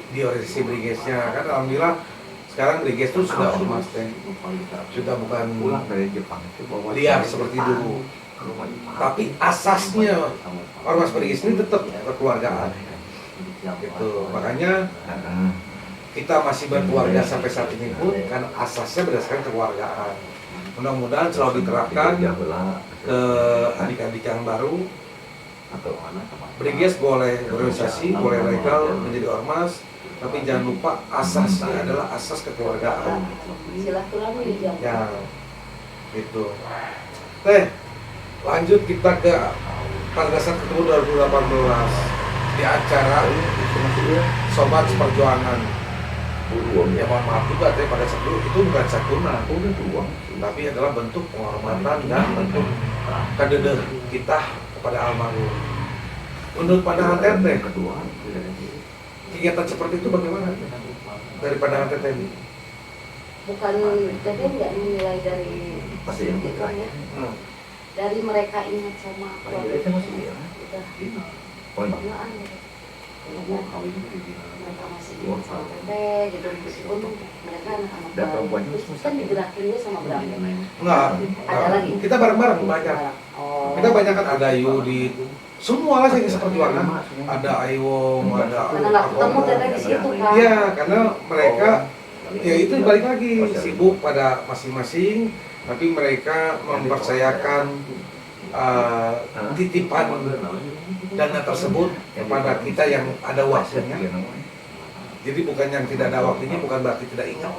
di organisasi Brigesnya. Kan alhamdulillah sekarang Briges tuh sudah ormas teh, sudah bukan pulang dari Jepang itu bawa liar seperti dulu. Tapi asasnya ormas Briges ini tetap kekeluargaan. Gitu. Makanya kita masih berkeluarga sampai saat ini pun kan asasnya berdasarkan kekeluargaan. Mudah-mudahan selalu diterapkan ke adik-adik yang baru. Briges boleh berorganisasi, boleh legal menjadi ormas, tapi jangan lupa asasnya adalah asas kekeluargaan. Silaturahmi jangan. Ya, gitu. Teh, lanjut kita ke pada dasar ketemu 2018 di acara Sobat Seperjuangan. Ya mohon maaf juga teh pada saat itu bukan santunan, tapi adalah bentuk penghormatan dan bentuk kadedeh kita kepada almarhum. Menurut pandangan teteh, kegiatan seperti itu bagaimana dari pandangan teteh? Bukan teteh nggak menilai dari itu ya. Dari mereka ingat sama keluarga. Udah banggaan gitu. Mereka masih ingat sama teteh gitu, meskipun mereka anak-anak baru. Terus kan digerakin juga sama berapa? Enggak. Ada lagi? Kita bareng-bareng banyak. Oh. Kita banyak kan ada Yudit, semua lah sih Seperjuangan. Ada Aiwong, ada Karena nggak ketemu teteh di situ kan? Iya, karena mereka ya itu balik lagi sibuk pada masing-masing, tapi mereka mempercayakan titipan dana tersebut kepada kita yang ada waktunya. Jadi bukan yang tidak ada waktunya, bukan berarti tidak ingat.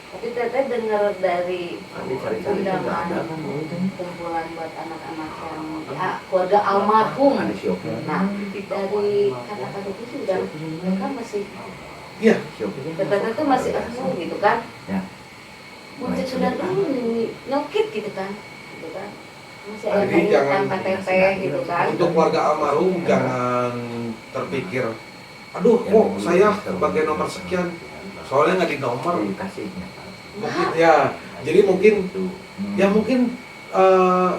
Tapi teteh dengar dari undangan kumpulan buat anak-anak yang ya, keluarga almarhum. Nah, dari kata-kata itu sudah mereka masih Iya. teteh itu masih gitu kan? Mungkin sudah nyokit gitu kan? Gitu kan? Masih ada Jadi jangan KTP gitu kan? untuk keluarga almarhum jangan terpikir, aduh kok saya sebagai nomor sekian, soalnya nggak di nomor. Mungkin ya, jadi mungkin ya mungkin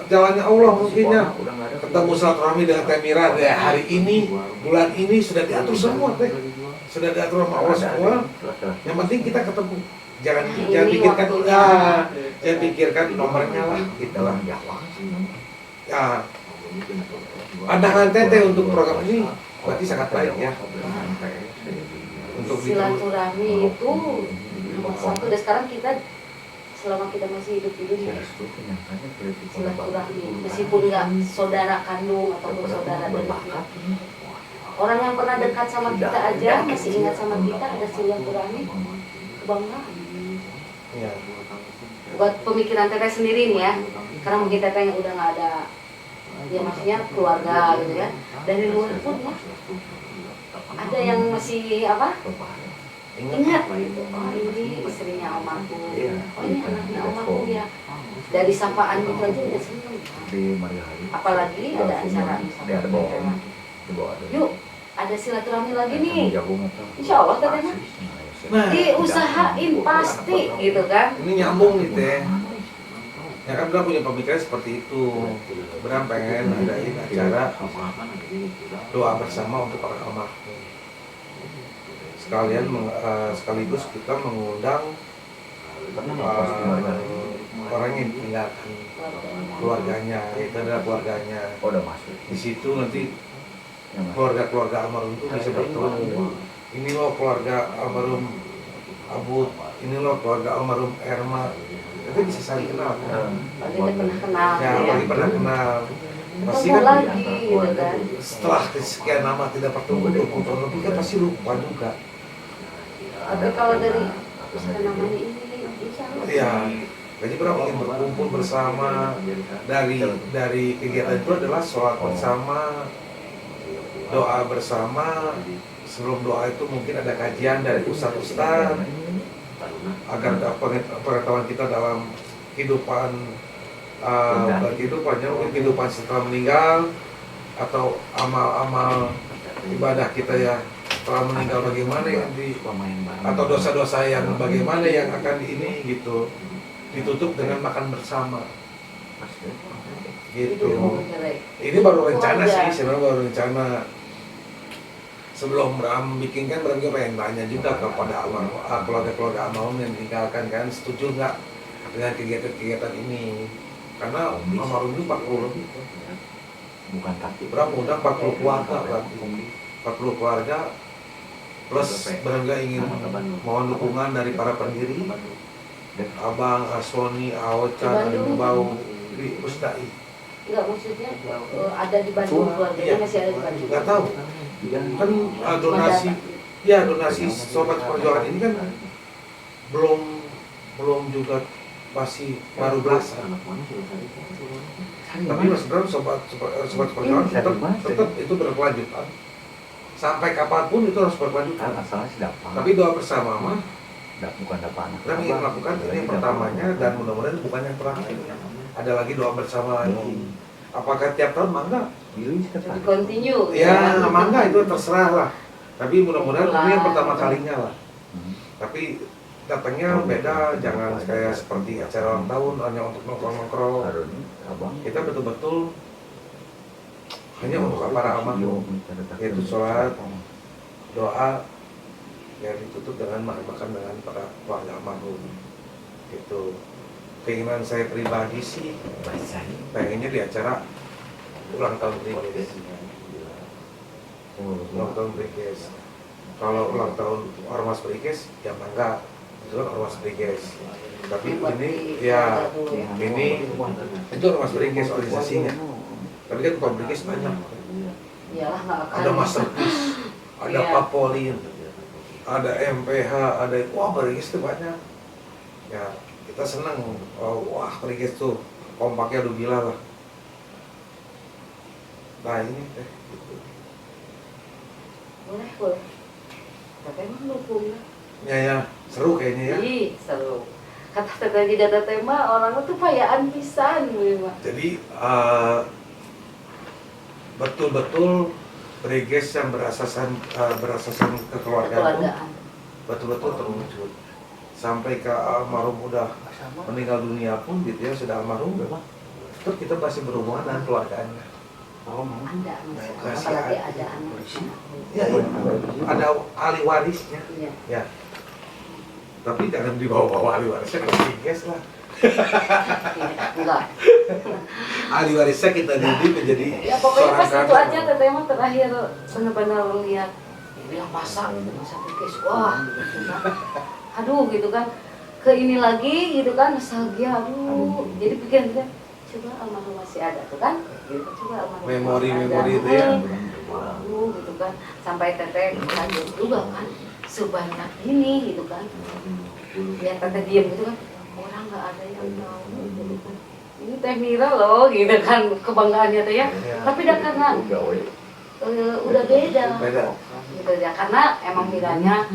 jalannya Allah mungkinnya ketemu silaturahmi dengan Teh Mira ya, hari ini bulan ini sudah diatur semua teh, sudah diatur sama Allah semua. Yang penting kita ketemu, jangan pikirkan jangan pikirkan nomornya lah, gitu lah. Ya, pandangan teteh untuk program ini berarti sangat baik ya. Untuk silaturahmi itu nomor satu. Dan sekarang kita selama kita masih hidup di dunia silaturahmi, meskipun nggak saudara kandung ataupun saudara dari orang yang pernah dekat sama kita aja masih ingat sama kita, ada silaturahmi, kebanggaan. Ya. Buat pemikiran teteh sendiri nih ya, karena mungkin teteh yang udah nggak ada, ya maksudnya keluarga gitu ya, dari luar pun ya ada yang masih apa ingat gitu, oh ini istrinya almarhum, oh ini anaknya almarhum ya, dari sapaan itu aja udah seneng. Apalagi ada acara misalnya, yuk ada silaturahmi lagi nih, insya Allah teteh Nah, diusahain pasti gitu kan. ini nyambung nih teh. Ya kan Bram punya pemikiran seperti itu. Bram pengen adain acara doa bersama untuk orang almarhum. Sekaligus kita mengundang orang yang ditinggalkan keluarganya, itu adalah keluarganya. Di situ nanti keluarga-keluarga almarhum itu bisa bertemu. Ini loh keluarga almarhum Abud, ini loh keluarga almarhum Erma. Itu bisa saling kenal kan? Lagi pernah kenal Ya, lagi pernah kenal. Pasti ketemu kan lagi gitu kan. setelah sekian lama tidak bertemu 20 tahun lebih kan pasti lupa juga. Tapi kalau dari namanya ini insya Allah Ya, jadi berapa ingin berkumpul bersama dari kegiatan itu adalah sholat bersama, doa bersama. Sebelum doa itu mungkin ada kajian dari ustadz-ustadz agar pengetahuan kita dalam kehidupan kehidupan setelah meninggal atau amal-amal ibadah kita ya setelah meninggal bagaimana yang atau dosa-dosa yang bagaimana yang akan ini gitu ditutup dengan makan bersama gitu. Ini baru rencana sih, sebenarnya baru rencana. Sebelum Bram bikin kan Bram juga pengen tanya juga kepada keluarga-keluarga almarhum yang ditinggalkan kan, setuju nggak dengan kegiatan-kegiatan ini? Karena almarhum itu 40 lebih. Bukan tapi Bram udah 40 keluarga berarti. 40 keluarga Plus Berangga ingin mohon dukungan dari para pendiri, Abang, Aswani, Aocan, Bau, di Ustai. Enggak, maksudnya ada di Bandung, keluarganya Iya. masih ada di Bandung. Nggak tahu. Kan donasi, ya donasi Sobat Perjuangan ini kan belum juga masih baru belasan. Tapi Mas Bram sobat perjuangan tetap itu berkelanjutan. Sampai kapanpun itu harus berkelanjutan. Tapi doa bersama mah kita ingin melakukan ini yang pertamanya dan mudah-mudahan bukan yang terakhir. Ada lagi doa bersama lagi. Apakah tiap tahun mangga? Jadi continue. Ya mangga itu terserah lah. Tapi mudah-mudahan ini yang pertama kalinya lah. Tapi datangnya beda, jangan kayak seperti acara ulang tahun hanya untuk nongkrong-nongkrong. Kita betul-betul hanya untuk para almarhum, yaitu sholat, doa yang ditutup dengan makan dengan para keluarga almarhum. Itu keinginan saya pribadi sih, pengennya di acara ulang tahun Briges. Ulang tahun Briges. Kalau ulang tahun Ormas Briges, ya mangga. Itu kan Ormas Briges. Tapi ini ya ini itu Ormas Briges organisasinya. Tapi kan kalau Briges banyak. Iyalah nggak akan. Ada Masterpiece, ada Iya. Papolin, ada MPH, ada wah Briges itu banyak. Ya kita senang. Oh, wah Briges tuh kompaknya udah gila lah. Nah ini teh. Boleh. Tapi emang dukung Ya seru kayaknya ya. Ih, seru. Kata teteh tidak tema orang itu payaan pisan memang. Jadi betul-betul Briges yang berasaskan kekeluargaan betul-betul terwujud sampai ke almarhum udah meninggal dunia pun gitu ya, sudah almarhum terus kita masih berhubungan dengan keluarganya. Ada Masih apalagi ada. ada anak. Ya, ada ahli warisnya Iya. ya, tapi jangan dibawa-bawa ahli warisnya ke Briges lah. Enggak. Ahli warisnya kita didik menjadi Ya pokoknya pas itu kader. aja teteh mah terakhir benar-benar lihat bilang masak guys, wah gitu kan. Aduh gitu kan, ke ini lagi gitu kan, nostalgia, aduh jadi pikiran kita coba almarhum masih ada tuh kan, gitu. Coba almarhum Memori-memori ada. itu ya. Aduh gitu kan, sampai teteh kaget juga kan, sebanyak ini gitu kan, lihat teteh diem gitu kan, orang nggak ada yang tahu gitu kan. Ini Teh Mira loh gitu kan, kebanggaannya teh ya. Iya. Tapi dah karena udah beda gitu ya, karena emang Miranya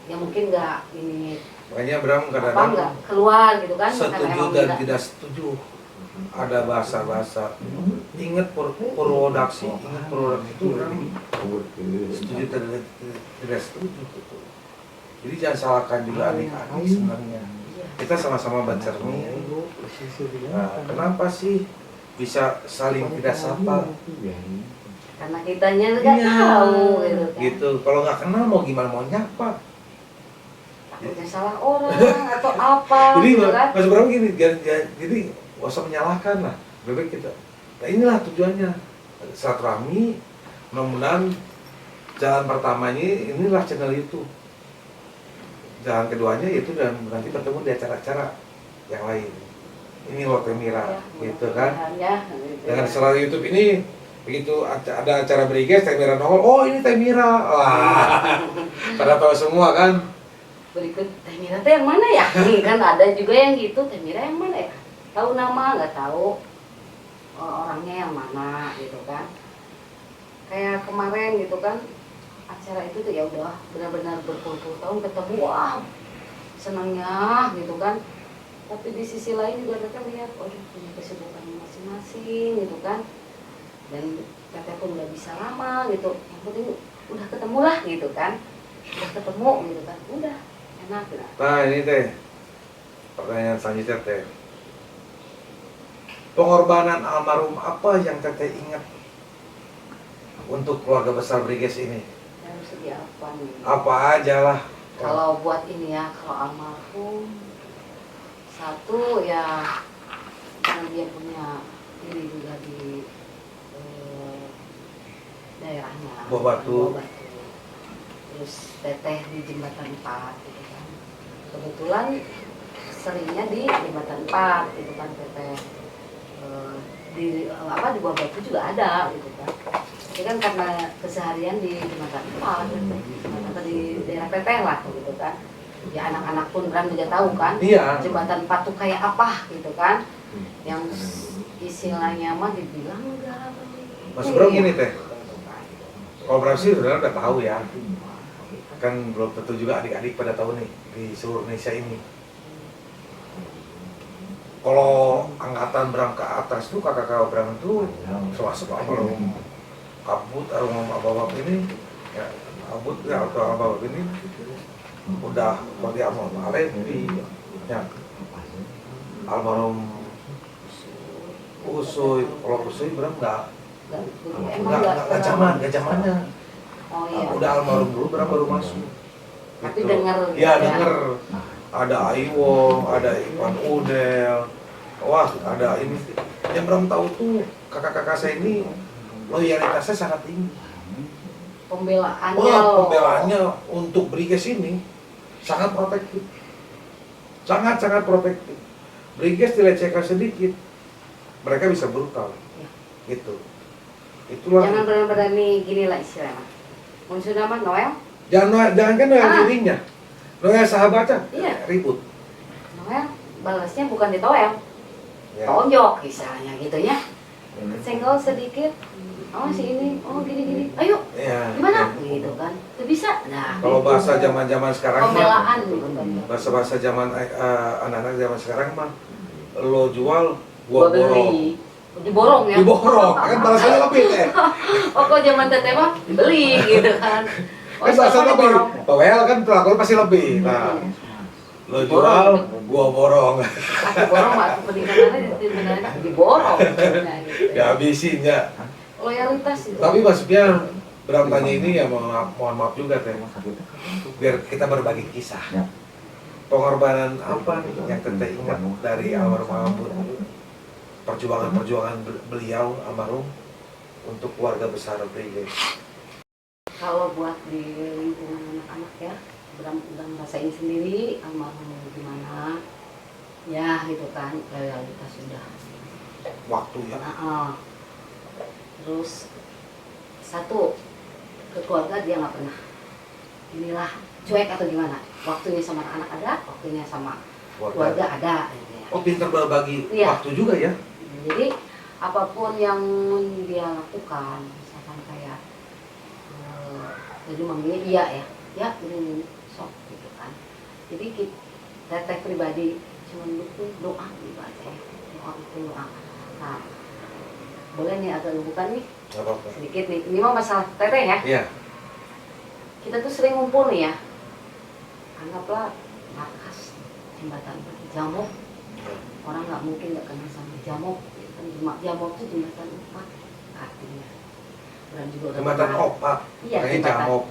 ya mungkin nggak ini Makanya Bram apa kadang-kadang nggak keluar gitu kan, karena setuju emang dan Mira tidak setuju. Ada bahasa-bahasa. Ingat Purwodaksi, ingat Purwodaksi itu Bram setuju tidak setuju. Jadi jangan salahkan juga adik-adik sebenarnya. Kita sama-sama bercermin. Nah, kenapa sih bisa saling tidak sapa? karena kitanya nggak Iya, tahu gitu kan. Gitu. Kalau nggak kenal mau gimana mau nyapa? Takutnya salah orang atau apa Jadi gitu kan. Mas Bram gini, jadi nggak usah menyalahkan lah. Lebih kita. Nah inilah tujuannya silaturahmi. Mudah-mudahan jalan pertamanya inilah channel YouTube. Jalan keduanya itu dan nanti bertemu di acara-acara yang lain. Ini loh Teh Mira, Ya, gitu kan. ya, gitu Dengan ya. selalu YouTube ini begitu ada acara Briges Teh Mira nongol, oh ini Teh Mira. Wah. Pada tahu semua kan. Berikut Teh Mira teh yang mana ya? Kan ada juga yang gitu, Teh Mira yang mana ya? Tahu nama nggak tahu orangnya yang mana gitu kan. Kayak kemarin gitu kan, acara itu tuh ya udah benar-benar berpuluh-puluh tahun ketemu, wah senangnya gitu kan. Tapi di sisi lain juga teteh lihat, waduh punya kesibukan masing-masing gitu kan. Dan teteh pun nggak bisa lama gitu, yang penting udah ketemu lah gitu kan. Udah ketemu gitu kan, udah enak gitu. Nah ini Teh, pertanyaan selanjutnya Teh. Pengorbanan almarhum apa yang Teteh ingat untuk keluarga besar Briges ini? Dari segi apa nih? Apa aja lah. Kalau buat ini ya, kalau almarhum satu ya karena dia punya ini juga di daerahnya Buah Batu. Buah Batu. terus teteh di jembatan 4 gitu kan. Kebetulan seringnya di jembatan 4 gitu kan teteh. Di di Buah Batu juga ada gitu kan. Tapi kan karena keseharian di jembatan 4 teteh, atau di daerah teteh lah gitu kan. Ya anak-anak pun Bram juga tahu kan. Iya. Jembatan 4 tuh kayak apa gitu kan. Yang istilahnya mah dibilang enggak. Mas Bro gini teh, kalau Bram sih sebenarnya udah tahu ya. Kan belum tentu juga adik-adik pada tahu nih di seluruh Indonesia ini. Kalau angkatan Bram ke atas tuh kakak-kakak Bram itu termasuk almarhum Kabut, almarhum Abah ini, ya Kabut ya atau Abah ini udah bagi almarhum Alevi, ya almarhum Usuy. Kalau Usuy Bram nggak zamannya. Oh iya. Udah almarhum dulu Bram baru masuk. Tapi Gitu. denger Ya denger. Ada Aiwo, ada Iwan Udel, wah ada ini. Yang Bram tahu tuh kakak-kakak saya ini loyalitasnya sangat tinggi. Pembelaannya Wah, loh. pembelaannya untuk Briges ini sangat protektif. Sangat-sangat protektif. Briges dilecehkan sedikit, mereka bisa brutal. Ya. Gitu. Itulah. Jangan berani gini lah istilahnya. Muncul nama Noel, Jangan kan Noel dirinya. Noel sahabatnya Iya. ribut. Noel balasnya bukan di toel, Ya. tonjok misalnya gitu ya. Senggol sedikit, oh si ini, oh gini, ayo Ya. gimana gitu kan, itu bisa. Nah, Kalau gitu. bahasa zaman-zaman sekarang mah, pembelaan gitu kan. bahasa zaman anak-anak zaman sekarang mah, lo jual, Gua gua borong. beli, diborong ya. Diborong, kan balasannya lebih teh. Oh kok zaman teteh mah dibeli gitu kan. Kan balasannya sekarang lebih. diborong. Bawel kan perlakuan pasti lebih. Nah, lo jual, gua borong. Aku borong mah aku peningkatannya diborong. Nah, gitu. Dihabisin ya. Loyalitas itu. Tapi maksudnya Bram tanya ini ya mohon maaf juga teh. Biar kita berbagi kisah. Pengorbanan apa nih yang teteh ingat dari almarhum Abut? Perjuangan beliau almarhum untuk keluarga besar Briges. Kalau buat di lingkungan anak-anak ya, Bram udah ngerasain sendiri almarhum gimana. Ya gitu kan, loyalitas sudah. Waktu ya. Terus satu, ke keluarga dia nggak pernah inilah cuek atau gimana. Waktunya sama anak ada, waktunya sama keluarga ada. Gitu ya. Oh pintar berbagi Iya. waktu juga ya. Jadi apapun yang dia lakukan, misalkan kayak jadi manggilnya iya ya ini sok gitu kan. Jadi teteh pribadi cuma butuh doa gitu aja, doa. Nah, boleh nih agak bukan nih Gak apa-apa. sedikit nih. Ini mah masalah teteh ya. Iya. Kita tuh sering ngumpul nih ya. Anggaplah markas jembatan Jamok. Orang nggak mungkin nggak kenal sama Jamok. Jamok itu jembatan 4 artinya. Bram juga udah Jembatan pernah. Opat. Iya, Kayaknya Jamok.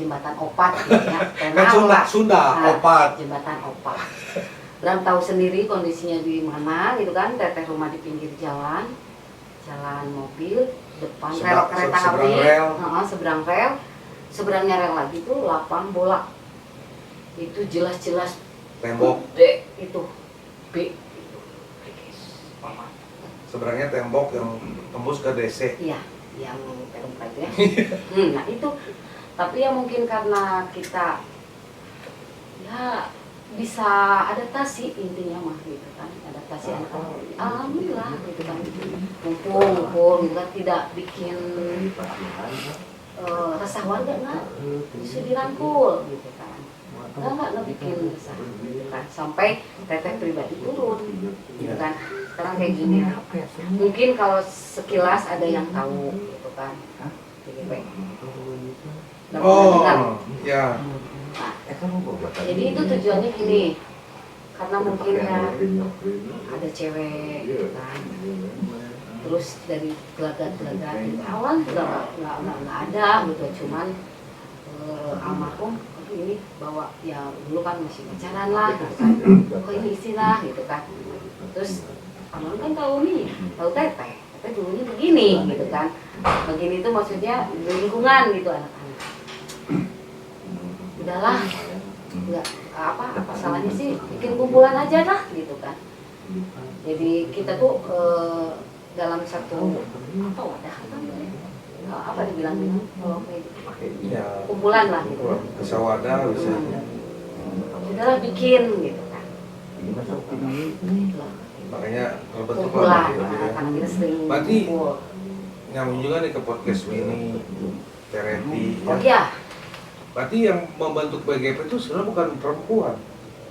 Jembatan Opat gitu ya. Kan Sunda, Opat. Jembatan Opat. Bram tahu sendiri kondisinya di mana gitu kan. Teteh rumah di pinggir jalan mobil, depan rel kereta api, seberang rel, seberangnya rel lagi tuh lapang bola. Itu jelas-jelas Tembok. D itu B itu. Sebenarnya tembok yang tembus ke DC. Iya, yang perempat ya. Nah itu, tapi ya mungkin karena kita ya bisa adaptasi intinya mah gitu kan, adaptasi anak-anak. Alhamdulillah gitu kan, ngumpul gitu kan, tidak bikin resah warga nggak, bisa dirangkul gitu kan. Nggak bikin resah gitu kan, sampai teteh pribadi turun gitu kan. Sekarang kayak gini, mungkin kalau sekilas ada yang tahu gitu kan, TGP. Nggak pernah dengar. Ya. Nah, jadi itu tujuannya gini, karena mungkin ya ada cewek gitu kan, terus dari gelagat-gelagat gitu. Awal juga nggak ada gitu, cuman almarhum ini bawa ya dulu kan masih pacaran lah gitu kan, kok ini istilah gitu kan. Terus almarhum kan tahu nih, tahu teteh dulunya begini gitu kan. Begini itu maksudnya di lingkungan gitu anak-anak. udahlah, nggak apa salahnya sih bikin kumpulan aja lah gitu kan. Jadi kita tuh dalam satu apa wadah apa dibilang kalau kayak gitu. Ya, Kumpulan lah gitu. bisa wadah, bisa. Udahlah bikin gitu kan. Makanya terbentuk Kumpulan, lah gitu ya. karena kita sering Berarti kumpul. nyambung juga nih ke podcast ini, Tereti. Oh iya, Berarti yang membentuk BGP itu sebenarnya bukan perempuan,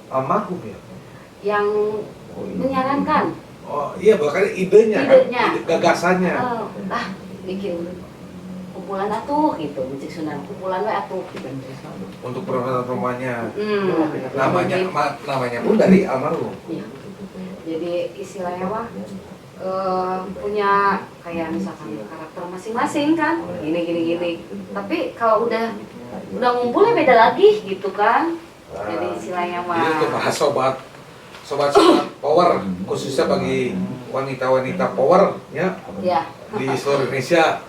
almarhum ya. yang menyarankan Oh iya, bahkan idenya, Idenya. kan, ide gagasannya. bikin kumpulan atuh gitu, mencik sunan kumpulan we atuh gitu. Untuk perempuan-perempuannya. Namanya Namanya pun dari almarhum. iya. Jadi istilahnya mah punya kayak misalkan karakter masing-masing kan, gini. Tapi kalau udah ngumpulnya beda lagi gitu kan. Jadi istilahnya mah. Jadi untuk para sobat power, khususnya bagi wanita-wanita power ya Ya. di seluruh Indonesia,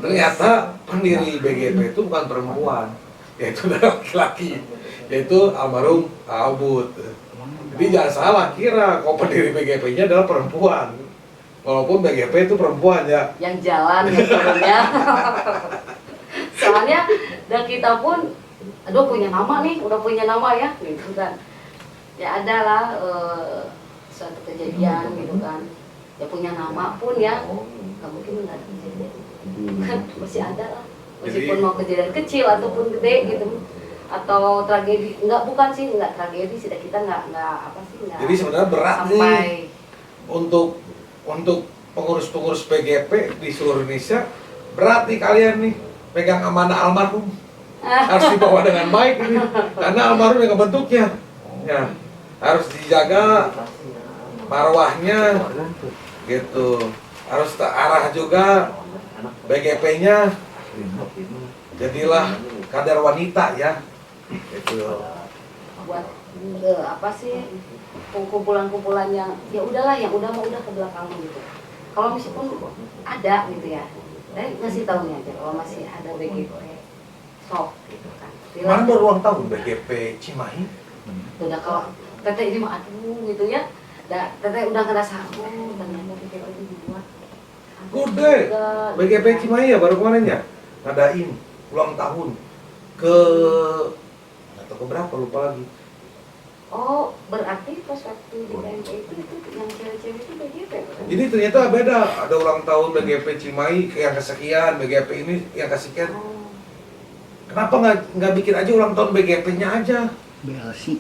ternyata pendiri BGP itu bukan perempuan, yaitu adalah laki-laki, yaitu almarhum Abud. Jadi jangan salah kira kalau pendiri BGP-nya adalah perempuan, walaupun BGP itu perempuan ya. Yang jalan yang turunnya. Soalnya dan kita pun aduh punya nama nih, udah punya nama ya gitu kan. Ya ada lah suatu kejadian gitu kan. Ya punya nama pun ya nggak mungkin nggak ada kejadian. Kan masih ada lah. Meskipun mau kejadian kecil ataupun gede gitu. Atau tragedi, enggak tragedi sih, kita enggak apa sih enggak. Jadi sebenarnya berat sampai nih untuk pengurus-pengurus BGP di seluruh Indonesia, berat nih kalian nih pegang amanah almarhum. Harus dibawa dengan baik ini, karena almarhum yang ngebentuknya. Ya, harus dijaga marwahnya gitu. Harus terarah juga BGP-nya. Jadilah kadar wanita ya. Gitu. buat apa sih kumpulan-kumpulan yang ya udahlah yang udah ke belakang gitu. Kalau meskipun ada gitu ya, tapi ngasih tahunya aja kalau masih ada BGP sok gitu kan. Kemarin baru ulang tahun BGP Cimahi. Udah kalau teteh ini mah aduh gitu ya. Teteh udah ngerasa ternyata BGP itu dibuat. Gede. BGP Cimahi ya baru kemarin ya ngadain ulang tahun ke atau ke berapa lupa lagi. Oh, berarti pas waktu di KMP itu yang cewek-cewek itu BGP. Jadi ternyata beda, ada ulang tahun BGP Cimahi yang kesekian, BGP ini yang kesekian. Oh. Kenapa nggak bikin aja ulang tahun BGP-nya aja? BLC.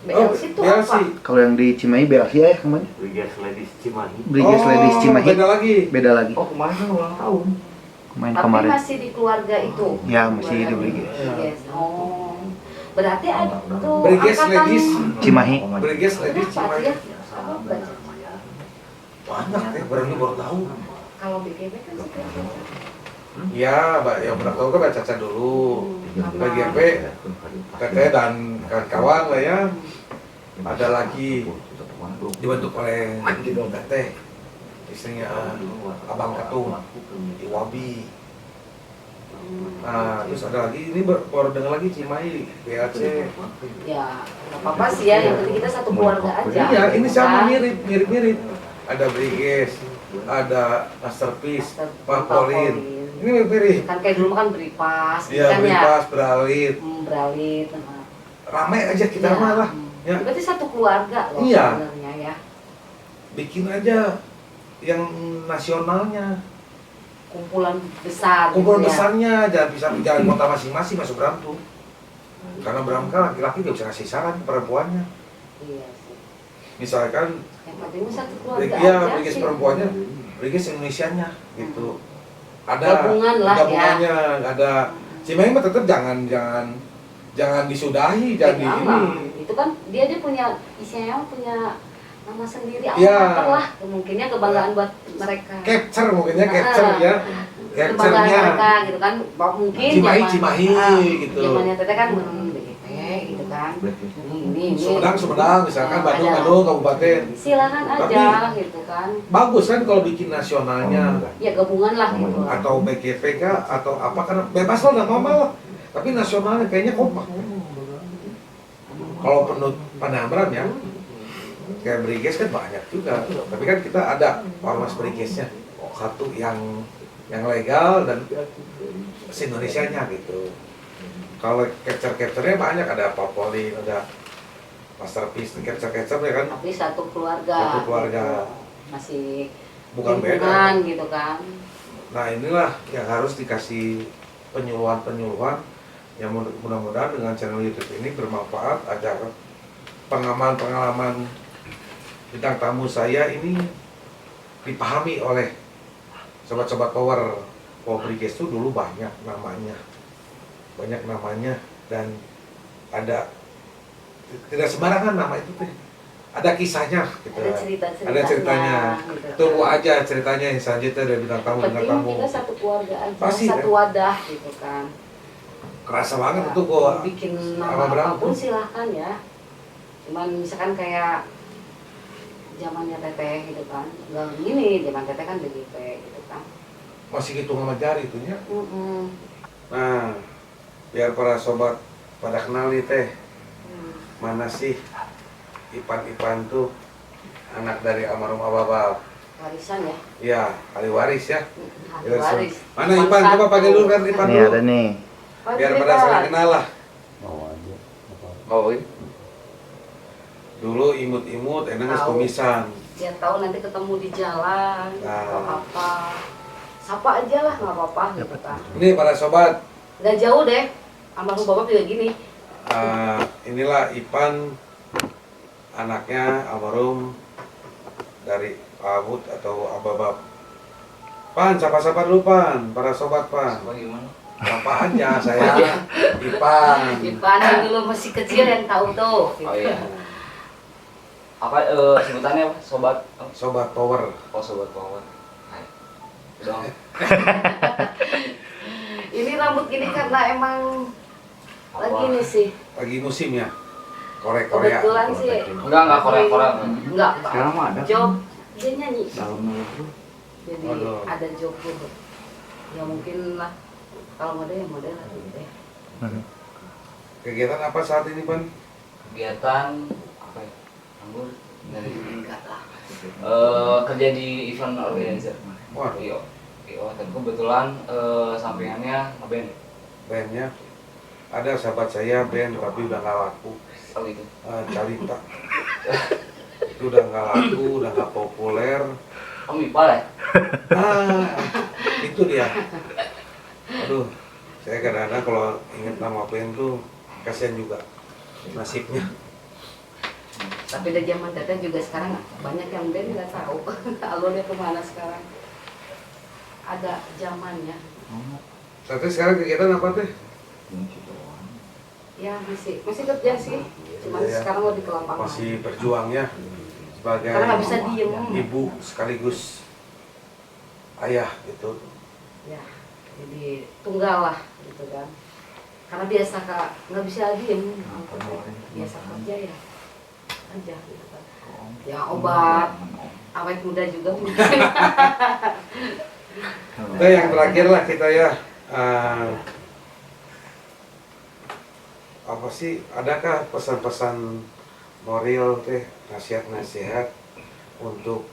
BLC itu BLC. apa? Kalau yang di Cimahi BLC ya kemana? Brigas Ladies Cimahi. Brigas Ladies Cimahi. Beda lagi. Beda lagi. Oh kemarin kan ulang tahun. Main Tapi kemarin. masih di keluarga itu. Ya, masih di Brigas. Brigas. Oh. Berarti ada tuh Brigas angkatan Ladies. Cimahi. Brigas Ladies Apa Cimahi. ya? Apa baca? Banyak ya, baru tahu. Kalau BGP kan sekian. Ya, yang pernah tahu kan baca Caca dulu. BGP, Teteh dan kawan-kawan lah ya. Ada lagi dibentuk oleh Teteh, istrinya Abang Ketum, Iwabi. Nah, terus ada lagi, ini baru dengar lagi Cimahi, BAC. Ya, nggak apa-apa sih ya. Yang penting kita satu keluarga aja. Iya, ini gitu sama kan. mirip-mirip. Ada Briges, ada Masterpiece, Pak Polin. Ini mirip-mirip. Kan kayak dulu kan beripas, Iya, kan ya. Beripas, Beralit. Beralit. Rame aja kita Ya. malah. Ya. Berarti satu keluarga loh Iya. sebenarnya ya. Bikin aja yang nasionalnya. Kumpulan besar. Kumpulan gitu ya. besarnya, jangan kota masing-masing masuk Bram tuh. Karena Bram kan laki-laki gak bisa ngasih saran ke perempuannya. Iya sih. Misalkan, Yang penting mah satu keluarga ya aja Briges sih. perempuannya, Briges Indonesianya gitu. Ada Gabungan lah ya. gabungannya, ada. Cimahi mah tetap jangan disudahi, Ya, jadi jangan. ini. Itu kan dia punya isinya punya nama sendiri, Iya. alma lah. Mungkinnya kebanggaan buat mereka. Capture mungkinnya capture ya. Kebanggaan Capture-nya. mereka gitu kan. Mungkin Cimahi gitu. Zamannya teteh kan BGP gitu kan. Ini. Sumedang misalkan Ya, Bandung ada. kabupaten. Silakan aja gitu kan. Bagus kan kalau bikin nasionalnya Ya gabungan lah gitu. atau BGP kah atau apa kan bebas lah nggak apa lah. Tapi nasionalnya kayaknya kompak. Kalau penut Panambran ya, kayak Briges kan banyak juga. Tapi kan kita ada ormas Brigesnya, satu yang legal dan se-Indonesianya gitu. Kalau capture-capture-nya banyak, ada Papolin, ada Masterpiece, capture-capture ya kan. Tapi satu keluarga. Satu keluarga. Masih Bukan beda. lingkungan gitu kan. Nah inilah yang harus dikasih penyuluhan yang mudah-mudahan dengan channel YouTube ini bermanfaat agar pengalaman bintang tamu saya ini dipahami oleh sobat-sobat Power Briges itu dulu banyak namanya dan ada tidak sembarangan nama itu tuh, ada kisahnya gitu. Ada ceritanya. Gitu. Tunggu aja ceritanya yang selanjutnya dari bintang tamu. Penting kita satu keluarga aja, Pasti, satu kan? wadah gitu kan. Kerasa banget Ya, itu kok. bikin sama nama berapa apapun tuh? silahkan ya. Cuman misalkan kayak zamannya Teteh gitu kan, nggak gini, zaman Teteh kan BGP gitu kan. Masih hitung sama jari itunya. Mm-mm. Nah, biar para sobat pada kenal nih Teh, mana sih Ipan tuh anak dari almarhum Ababal. Warisan ya. Iya, ahli waris ya. Ahli waris. Mana Ipan? Coba panggil dulu kan Ipan Ini dulu. ada nih. Biar pada saling kenal lah. Mau aja. Oh, iya. Dulu imut-imut, enaknya Tahu. kumisan. Dia tahu nanti ketemu di jalan Nah. atau apa. Sapa aja lah, nggak apa-apa gitu kan. Ini para sobat, Nggak jauh deh. Almarhum bapak juga gini. inilah Ipan, anaknya almarhum dari Abud atau Ababab. Pan, sapa-sapa dulu Pan, para sobat Pan. Gimana? Apa aja saya Ipan. Ipan yang dulu masih kecil yang tahu tuh. Gitu. Oh iya. Apa sebutannya apa? Sobat apa? Sobat Power. Oh, sobat power. Hai. Udah. Ini rambut gini karena emang lagi nih sih. Lagi musim ya. Korea. Kebetulan sih. Enggak Korea. Enggak. Sekarang mah ada. Job dia nyanyi. Dalamnya itu. Jadi Waduh. ada job gitu. Ya mungkin lah kalau model ya model lah gitu ya. Kegiatan apa saat ini Pan? Kegiatan apa ya? Anggur dari Enggak lah. kerja di event organizer. Wah, Iyo. Dan kebetulan sampingannya ngeband. bandnya ada sahabat saya band tapi udah nggak laku. Oh gitu. Carita. Itu udah nggak laku, udah nggak populer. Kamu IPA ya? Itu dia. Aduh, saya kadang-kadang kalau inget nama band tuh kasihan juga nasibnya. Tapi dari zaman Teteh juga sekarang banyak yang band nggak tahu alurnya kemana sekarang. Ada zamannya. Tapi sekarang kegiatan apa teh? Ya masih kerja sih. Cuman Iya, ya. sekarang lebih ke lapangan. Masih berjuang ya sebagai Karena nggak bisa diem. ibu sekaligus ayah gitu. Ya, jadi tunggal lah gitu kan. Karena biasa Kak nggak bisa diem. Biasa kerja ya. Kerja gitu kan. Ya obat awet muda juga mungkin. Nah, yang terakhir lah kita ya. Apa sih? Adakah pesan-pesan moral teh, nasihat-nasihat untuk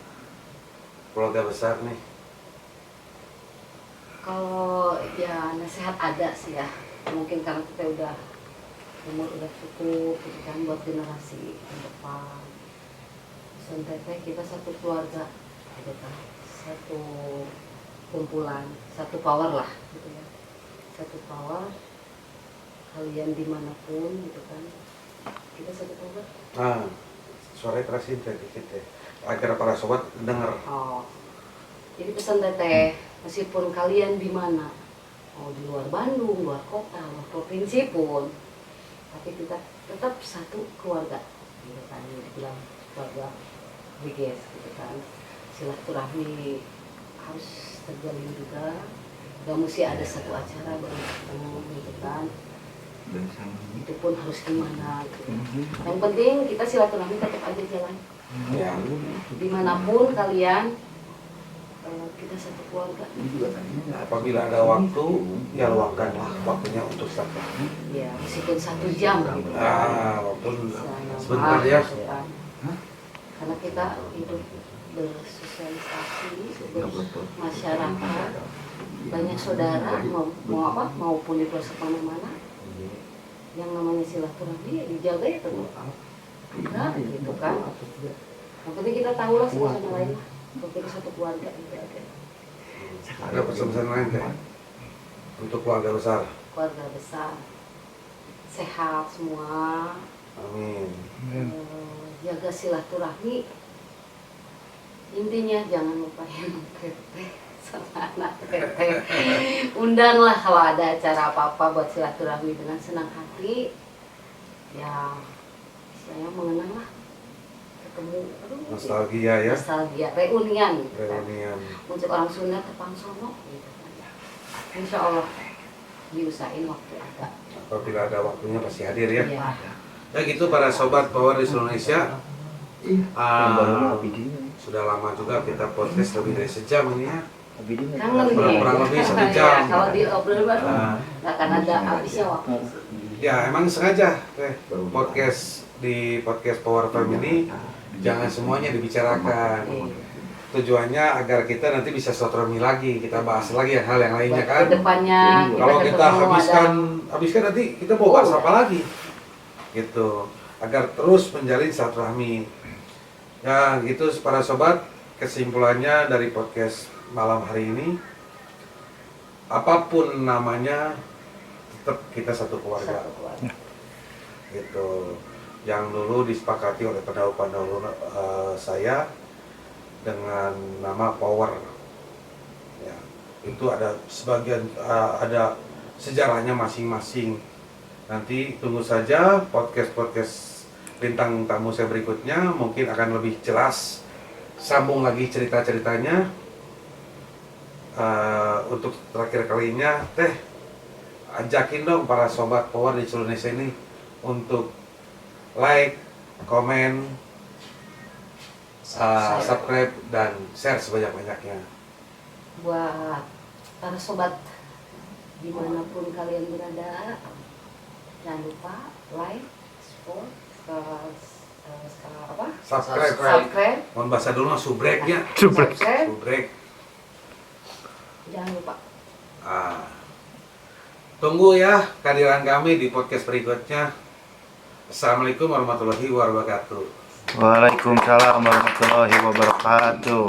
keluarga besar nih? Kalau ya nasihat ada sih ya. Mungkin karena kita udah umur udah cukup gitu kan buat generasi ke depan. Pesan Teteh kita satu keluarga gitu kan. Satu kumpulan, satu power lah gitu ya. Satu power kalian dimanapun gitu kan, kita satu power. Nah, suaranya kerasin teh dikit teh. Agar para sobat dengar. Oh, jadi pesan Teteh, meskipun kalian di mana, mau di luar Bandung, luar kota, luar provinsi pun, tapi kita tetap satu keluarga, gitu kan, dibilang keluarga Briges, gitu kan. Silaturahmi harus terjalin juga, gak mesti ada satu acara baru ketemu, gitu kan. Itu pun harus gimana gitu. Yang penting kita silaturahmi tetap aja jalan. Ya. Dimanapun kalian kita satu keluarga. Apabila ada waktu, ya luangkanlah waktunya untuk silaturahmi. Ya meskipun 1 jam gitu. Walaupun Saya sebentar maaf, ya. gitu kan. Karena kita hidup bersosialisasi, bermasyarakat, banyak saudara maupun di pelosok mana-mana. Yang namanya silaturahmi ya dijaga ya tentu. Enggak gitu kan. Yang penting kita tahu lah satu sama lain lah. Untuk kita satu keluarga gitu aja. Ada pesan-pesan lain kan? Untuk keluarga besar. Keluarga besar, sehat semua. Amin. Jaga silaturahmi. Intinya jangan lupain teteh sama anak teteh. Undanglah kalau ada acara apa-apa buat silaturahmi dengan senang hati. Ya, saya mengenang lah ketemu. Nostalgia ya. Nostalgia, reunian. Gitu kan. Reunian. Untuk orang Sunda tepang sono gitu kan. Insya Allah diusahain waktu ada. Apabila ada waktunya pasti hadir ya. Iya. Ya gitu para sobat Power di seluruh Indonesia. Sudah lama juga kita podcast lebih dari sejam ini ya. Kangen Kurang nih. lebih 1 jam. Kalau diobrol baru Nah, nggak akan ada habisnya waktu. ya emang sengaja podcast di podcast Power Family jangan semuanya dibicarakan. Tujuannya agar kita nanti bisa silaturahmi lagi, kita bahas lagi hal yang lainnya kan. Kedepannya Kalau kita ketemu habiskan nanti kita mau bahas apa lagi? Gitu. Agar terus menjalin silaturahmi. Ya, gitu para sobat, kesimpulannya dari podcast malam hari ini, apapun namanya tetap kita satu keluarga. Satu keluarga. Gitu. Yang dulu disepakati oleh pendahulu saya dengan nama Power. Ya, itu ada sebagian ada sejarahnya masing-masing. Nanti tunggu saja podcast bintang tamu saya berikutnya, mungkin akan lebih jelas, sambung lagi cerita-ceritanya. Untuk terakhir kalinya, ajakin dong para sobat Power di seluruh Indonesia ini untuk like, komen, subscribe dan share sebanyak-banyaknya. Buat para sobat dimanapun kalian berada, jangan lupa like, support, subscribe. Mohon bahasa dulu mah subrek ya. Subrek. Subrek. Jangan lupa. Tunggu ya kehadiran kami di podcast berikutnya. Assalamualaikum warahmatullahi wabarakatuh. Waalaikumsalam warahmatullahi wabarakatuh.